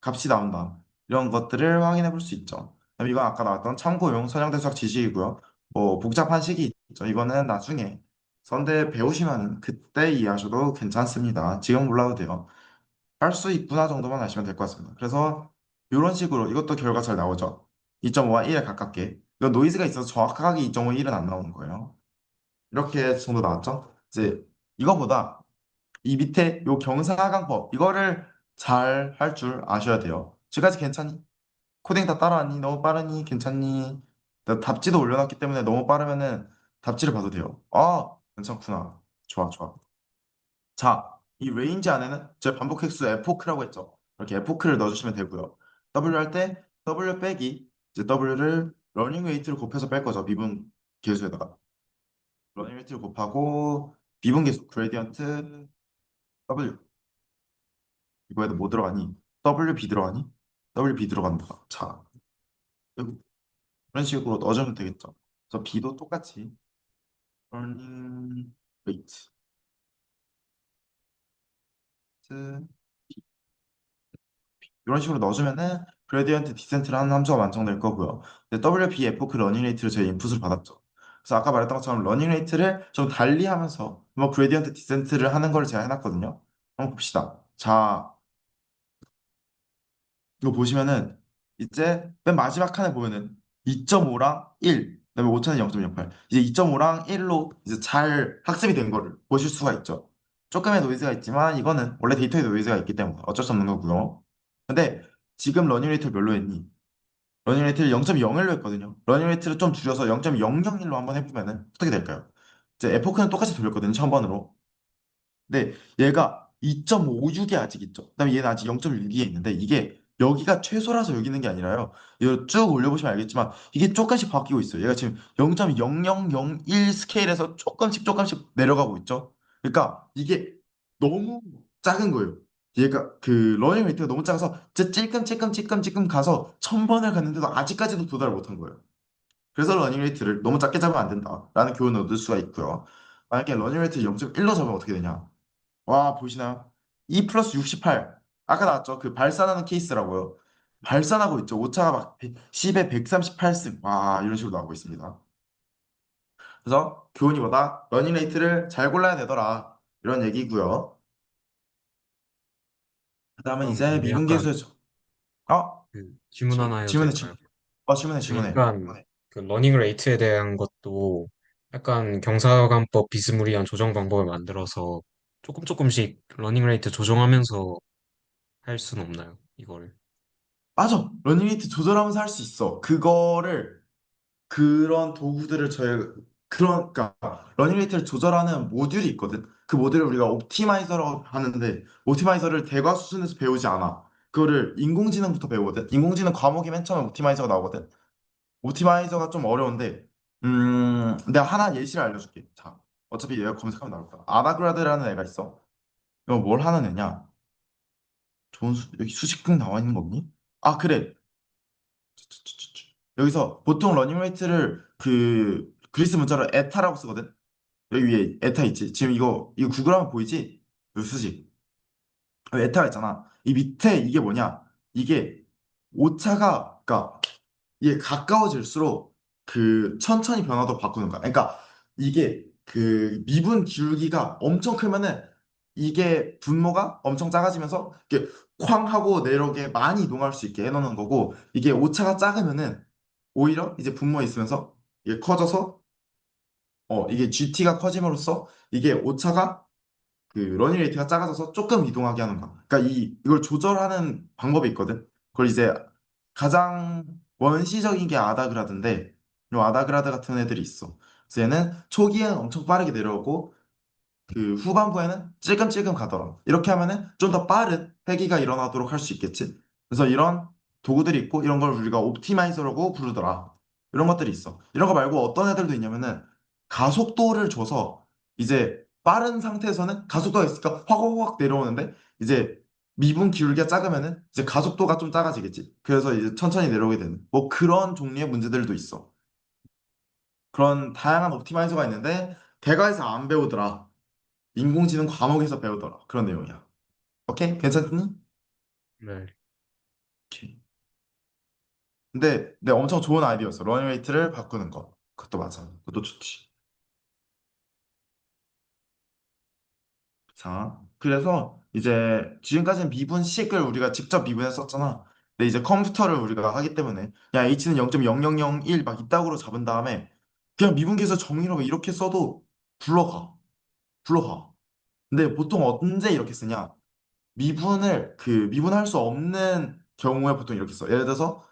값이 나온다. 이런 것들을 확인해 볼 수 있죠. 그럼 이건 아까 나왔던 참고용 선형대수학 지식이고요. 뭐 복잡한 식이 있죠. 이거는 나중에 선대 배우시면 그때 이해하셔도 괜찮습니다. 지금 몰라도 돼요. 할 수 있구나 정도만 아시면 될 것 같습니다. 그래서 이런 식으로 이것도 결과 잘 나오죠. 2.5와 1에 가깝게. 이거 노이즈가 있어서 정확하게 2.5, 1은 안 나오는 거예요. 이렇게 정도 나왔죠. 이제 이거보다 이 밑에 요 경사강법 이거를 잘 할 줄 아셔야 돼요. 지금까지 괜찮니? 코딩 다 따라왔니? 너무 빠르니? 괜찮니? 나 답지도 올려놨기 때문에 너무 빠르면은 답지를 봐도 돼요. 아, 괜찮구나. 좋아, 좋아. 자, 이 레인지 안에는 제 반복 획수 epoch라고 했죠. 이렇게 epoch를 넣어주시면 되고요. W 할 때 W 빼기 이제 W를 러닝 웨이트를 곱해서 뺄 거죠. 미분 계수에다가 러닝 웨이트를 곱하고 미분 계수 그레디언트 W 이거에도 뭐 들어가니? WB 들어가니? WB 들어간다. 자, 이런 식으로 넣어주면 되겠죠. 그래서 B도 똑같이 러닝 웨이트 이런 식으로 넣어주면은 그레디언트 디센트라는 함수가 완성될 거고요. 근데 WBF 그 러닝 레이트를 저희 인풋으로 받았죠. 그래서 아까 말했던 것처럼 러닝 레이트를 좀 달리 하면서 뭐 그레디언트 디센트를 하는 걸 제가 해놨거든요. 한번 봅시다. 자, 이거 보시면은 이제 맨 마지막 칸에 보면은 2.5랑 1, 그다음에 5차는 0.08. 이제 2.5랑 1로 이제 잘 학습이 된 거를 보실 수가 있죠. 조금의 노이즈가 있지만 이거는 원래 데이터에 노이즈가 있기 때문에 어쩔 수 없는 거고요. 근데 지금 러닝 레이트 별로 했니? 러닝레이트를 0.01로 했거든요. 러닝레이트를 좀 줄여서 0.001로 한번 해보면은 어떻게 될까요? 이제 에포크는 똑같이 돌렸거든요. 1000번으로. 근데 얘가 2.56이 아직 있죠. 그다음에 얘는 아직 0.6에 있는데 이게 여기가 최소라서 여기 있는 게 아니라요. 이거 쭉 올려보시면 알겠지만 이게 조금씩 바뀌고 있어요. 얘가 지금 0.0001 스케일에서 조금씩 조금씩 내려가고 있죠. 그러니까 이게 너무 작은 거예요. 얘가 그 러닝 레이트가 너무 작아서 진짜 찔끔찔끔찔끔찔끔 가서 1000번을 갔는데도 아직까지도 도달을 못한 거예요. 그래서 러닝레이트를 너무 작게 잡으면 안 된다라는 교훈을 얻을 수가 있고요. 만약에 러닝레이트를 0.1로 잡으면 어떻게 되냐? 와, 보시나요? 2 플러스 68. 아까 나왔죠? 그 발산하는 케이스라고요. 발산하고 있죠. 오차가 막 10에 138승. 와, 이런 식으로 나오고 있습니다. 그래서 교훈이 뭐다? 러닝레이트를 잘 골라야 되더라. 이런 얘기고요. 그 다음은 그럼 이제 근데 약간 미분계수죠. 어? 그 질문 하나 해도 질문해, 될까요? 질문해. 질문해, 그 질문해. 약간 그 러닝 레이트에 대한 것도 약간 경사관법 비스무리한 조정 방법을 만들어서 조금 조금씩 러닝 레이트 조정하면서 할 수는 없나요? 이거를. 맞아. 러닝레이트 조절하면서 할 수 있어. 그거를 그런 도구들을 그러니까 러닝레이트를 조절하는 모듈이 있거든. 그 모듈을 우리가 옵티마이저라고 하는데 옵티마이저를 대과 수준에서 배우지 않아. 그거를 인공지능부터 배우거든. 인공지능 과목이 맨 처음에 옵티마이저가 나오거든. 옵티마이저가 좀 어려운데 내가 하나 예시를 알려줄게. 자, 어차피 얘가 검색하면 나올 거야. 아나그라드라는 애가 있어. 이거 뭘 하는 애냐? 여기 수식등 나와 있는 거 없니? 아, 그래. 여기서 보통 러닝레이트를 그 그리스 문자로 에타라고 쓰거든. 여기 위에 에타 있지. 지금 이거 구글하면 보이지? 이 수식. 여기 에타가 있잖아. 이 밑에 이게 뭐냐? 이게 오차가 그러니까 이게 가까워질수록 그 천천히 변화도 바꾸는 거야. 그러니까 이게 그 미분 기울기가 엄청 크면은 이게 분모가 엄청 작아지면서 이게 쾅 하고 내려오게 많이 이동할 수 있게 해놓는 거고 이게 오차가 작으면은 오히려 이제 분모에 있으면서 이게 커져서 이게 GT가 커짐으로써 이게 오차가 그 러닝 레이트가 작아져서 조금 이동하게 하는 거야. 그러니까 이걸 조절하는 방법이 있거든. 그걸 이제 가장 원시적인 게 아다그라드인데 이 아다그라드 같은 애들이 있어. 그래서 얘는 초기에는 엄청 빠르게 내려오고 그 후반부에는 찔끔찔끔 가더라. 이렇게 하면은 좀 더 빠른 회귀가 일어나도록 할 수 있겠지. 그래서 이런 도구들이 있고 이런 걸 우리가 옵티마이저라고 부르더라. 이런 것들이 있어. 이런 거 말고 어떤 애들도 있냐면은 가속도를 줘서 이제 빠른 상태에서는 가속도가 있으니까 확확확 내려오는데 이제 미분 기울기가 작으면은 이제 가속도가 좀 작아지겠지. 그래서 이제 천천히 내려오게 되는 뭐 그런 종류의 문제들도 있어. 그런 다양한 옵티마이저가 있는데 대가에서 안 배우더라. 인공지능 과목에서 배우더라. 그런 내용이야. 오케이? 괜찮니? 네. 오케이. 근데 엄청 좋은 아이디어였어. 러닝웨이트를 바꾸는 거. 그것도 맞아. 그것도 좋지. 자, 그래서 이제 지금까지는 미분식을 우리가 직접 미분해서 썼잖아. 근데 이제 컴퓨터를 우리가 하기 때문에 야 h는 0.0001 막 이따구로 잡은 다음에 그냥 미분계에서 정의로 이렇게 써도 굴러가. 굴러가. 근데 보통 언제 이렇게 쓰냐? 미분할 수 없는 경우에 보통 이렇게 써. 예를 들어서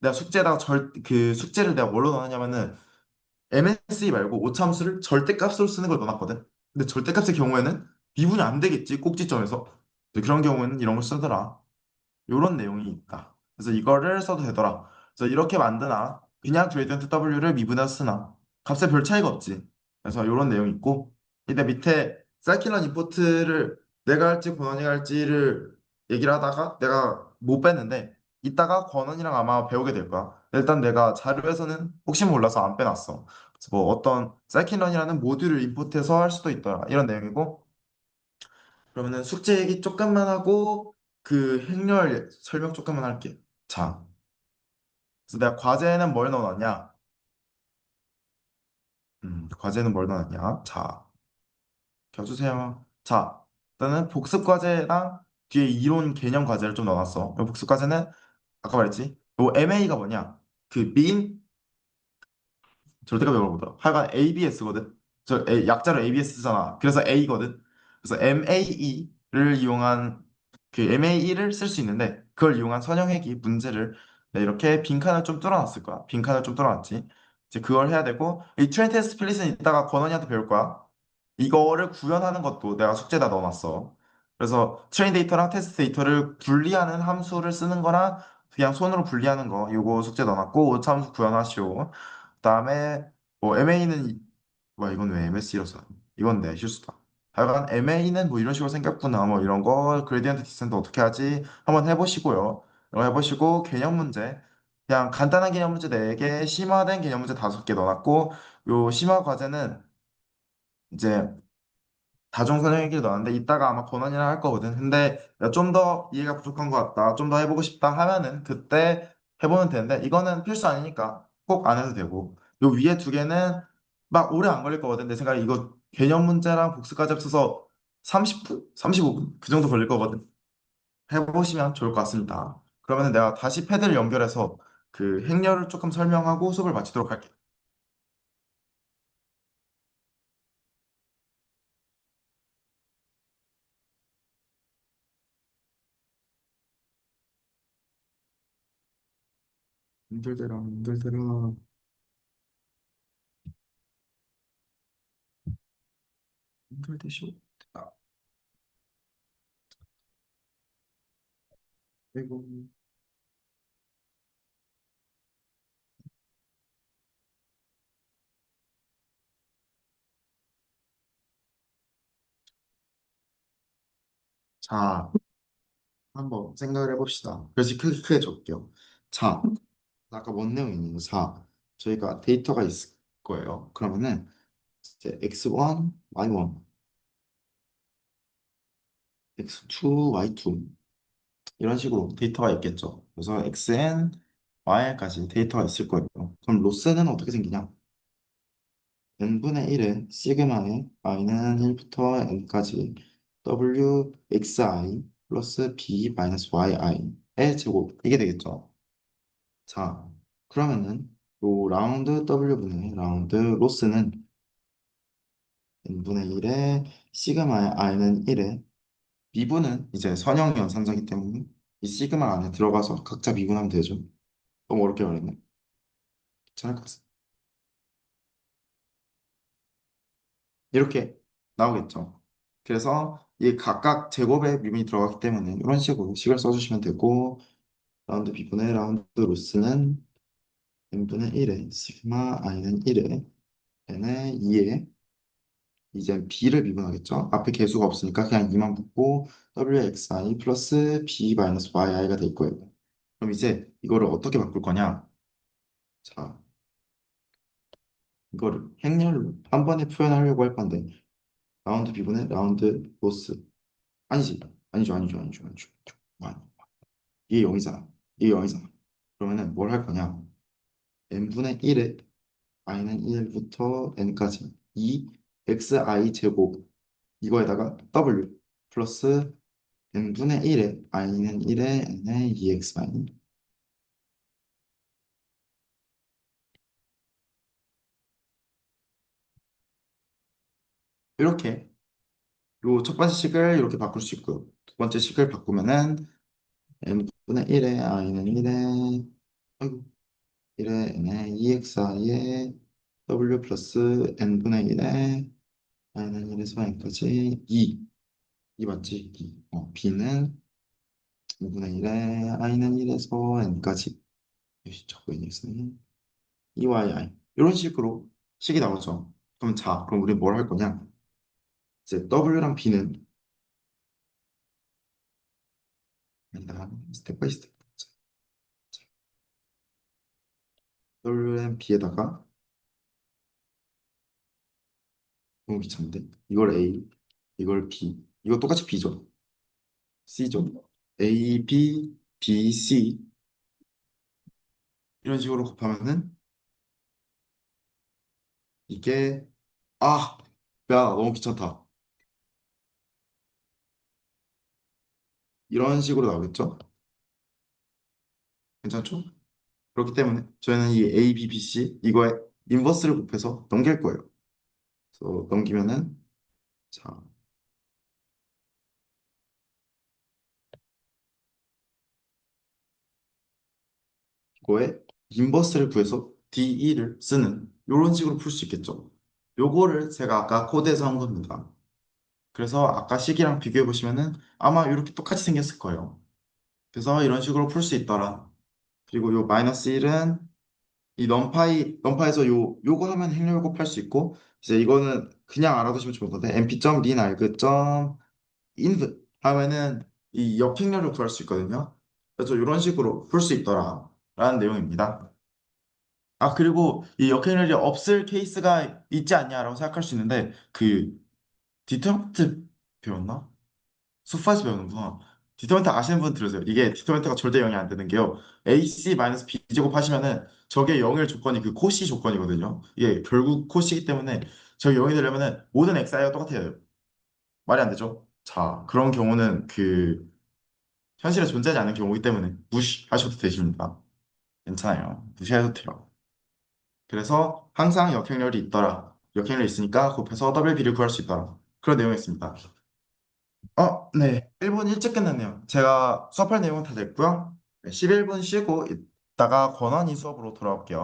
내가 숙제에다가 그 숙제를 내가 뭘로 넣었냐면은 MSE 말고 오참수를 절대값으로 쓰는 걸 넣어놨거든. 근데 절대값의 경우에는 미분이 안 되겠지, 꼭지점에서. 근데 그런 경우에는 이런 걸 쓰더라. 이런 내용이 있다. 그래서 이거를 써도 되더라. 그래서 이렇게 만드나 그냥 그레이디언트 W를 미분해서 쓰나 값에 별 차이가 없지. 그래서 이런 내용이 있고 근데 밑에 사이클론 임포트를 내가 할지 권원이가 할지를 얘기를 하다가 내가 못 뺐는데 이따가 권원이랑 아마 배우게 될 거야. 일단 내가 자료에서는 혹시 몰라서 안 빼놨어. 그래서 뭐 어떤 사이클론이라는 모듈을 임포트해서 할 수도 있더라. 이런 내용이고 그러면은 숙제 얘기 조금만 하고 그 행렬 설명 조금만 할게. 자, 그래서 내가 과제는 뭘 넣어놨냐? 과제는 뭘 넣어놨냐? 자, 켜주세요. 자, 일단은 복습 과제랑 뒤에 이론 개념 과제를 좀 넣어놨어. 이 복습 과제는 아까 말했지? 요 MA가 뭐냐? 그 mean 절대값 이걸 보다. 하여간 ABS거든. 약자로 ABS 쓰잖아. 그래서 A거든. 그래서 MAE를 이용한 그 MAE를 쓸 수 있는데 그걸 이용한 선형회귀 문제를 네, 이렇게 빈칸을 좀 뚫어놨을 거야. 빈칸을 좀 뚫어놨지. 이제 그걸 해야 되고 이 트레인 테스트 플릿은 이따가 권원이한테 배울 거야. 이거를 구현하는 것도 내가 숙제에다 넣어놨어. 그래서 트레인 데이터랑 테스트 데이터를 분리하는 함수를 쓰는 거랑 그냥 손으로 분리하는 거 이거 숙제 넣어놨고 오차함수 구현하시오. 그다음에 뭐 MA는 와 이건 왜 MSC로 써? 이건 내 실수다. 하여간 MA는 뭐 이런 식으로 생겼구나 뭐 이런 거 그레디언트 디센트 어떻게 하지? 한번 해보시고요. 이거 해보시고 개념 문제 그냥 간단한 개념 문제 4개 심화된 개념 문제 5개 넣어놨고 요 심화 과제는 이제 다중선형의기를 넣었는데 이따가 아마 권원이랑 할 거거든. 근데 좀 더 이해가 부족한 것 같다. 좀 더 해보고 싶다 하면은 그때 해보면 되는데 이거는 필수 아니니까 꼭 안 해도 되고 요 위에 2개는 막 오래 안 걸릴 거거든. 내 생각에 이거 개념 문제랑 복습까지 합쳐서 30분? 35분? 그 정도 걸릴 거거든. 해보시면 좋을 것 같습니다. 그러면 내가 다시 패드를 연결해서 그 행렬을 조금 설명하고 수업을 마치도록 할게. 힘들더라, 힘들더라. 힘들대쇼. 아, 아이고. 자, 한번 생각을 해봅시다. 그래서 크게 적게요. 자, 아까 뭔 내용이니? 자, 저희가 데이터가 있을 거예요. 그러면은 이제 x1, y1, x2, y2 이런 식으로 데이터가 있겠죠. 그래서 xn, y까지 데이터가 있을 거예요. 그럼 로스는 어떻게 생기냐? n분의 1은 시그마에 i는 1부터 n까지 w xi 플러스 b 마이너스 yi의 제곱 이게 되겠죠. 자, 그러면은 요 라운드 W분의 라운드 로스는 n분의 1에 시그마의 i는 1에 미분은 이제 선형 연산자이기 때문에 이 시그마 안에 들어가서 각자 미분하면 되죠. 너무 어렵게 말했네. 괜찮을 것 같습니다. 이렇게 나오겠죠. 그래서 이 각각 제곱에 미분이 들어가기 때문에 이런 식으로 식을 써주시면 되고 라운드 B분의 라운드 로스는 n분의 1에 시그마 i는 1에 n의 2에 이제 b를 미분하겠죠. 앞에 개수가 없으니까 그냥 2만 붙고 wxi 플러스 b 마이너스 yi가 될 거예요. 그럼 이제 이거를 어떻게 바꿀 거냐? 자, 이거를 행렬로 한 번에 표현하려고 할 건데 라운드 b분의 라운드 로스 아니지, 아니죠. 아니, 이게 0이잖아. 이게 0이잖아. 그러면은 뭘 할 거냐? n분의 1에 i는 1부터 n까지 2 xi 제곱 이거에다가 w 플러스 n분의 1에 i는 1에 n의 2xi 이렇게 요 첫 번째 식을 이렇게 바꿀 수 있고요. 두 번째 식을 바꾸면은 n분의 1에 i는 1에 아이고 1에 n의 2xi에 w 플러스 n분의 1에 i는 1에서 n까지 2 맞지? 2. b는 5분의 1에 i는 1에서 n까지 적고 있는 2yi 이런 식으로 식이 나오죠. 그럼 자, 그럼 우리 뭘 할 거냐? 이제 w랑 b는 아니다. 스텝 바이 스텝. w랑 b에다가 너무 귀찮은데 이걸 a, 이걸 b, 이거 똑같이 b죠. c죠. a, b, b, c 이런 식으로 곱하면은 이게 아, 야, 너무 귀찮다. 이런 식으로 나오겠죠? 괜찮죠? 그렇기 때문에 저희는 이 A, B, B, C 이거에 인버스를 곱해서 넘길 거예요. 그래서 넘기면은 자 이거에 인버스를 구해서 DE를 쓰는 이런 식으로 풀 수 있겠죠. 요거를 제가 아까 코드에서 한 겁니다. 그래서 아까 식이랑 비교해 보시면은 아마 이렇게 똑같이 생겼을 거예요. 그래서 이런 식으로 풀 수 있더라. 그리고 요 마이너스 1은 이 넘파에서 요거 하면 행렬 곱할 수 있고 이제 이거는 그냥 알아두시면 좋을 건데 np.린.알그. 인분 하면은 이 역행렬을 구할 수 있거든요. 그래서 이런 식으로 풀 수 있더라 라는 내용입니다. 아, 그리고 이 역행렬이 없을 케이스가 있지 않냐라고 생각할 수 있는데 그 디터민트 배웠나? 수파에서 배우는구나. 디터민트 아시는 분 들으세요. 이게 디터민트가 절대 0이 안 되는 게요. AC-B 제곱 하시면은 저게 0일 조건이 그 코시 조건이거든요. 이게 결국 코시이기 때문에 저게 0이 되려면은 모든 xi가 똑같아야 돼요. 말이 안 되죠? 자, 그런 경우는 그 현실에 존재하지 않는 경우이기 때문에 무시하셔도 되십니다. 괜찮아요. 무시해도 돼요. 그래서 항상 역행렬이 있더라. 역행렬이 있으니까 곱해서 더블 B를 구할 수 있더라. 그런 내용이었습니다. 네. 1분 일찍 끝났네요. 제가 수업할 내용은 다 됐고요. 11분 쉬고 이따가 권한이 수업으로 돌아올게요.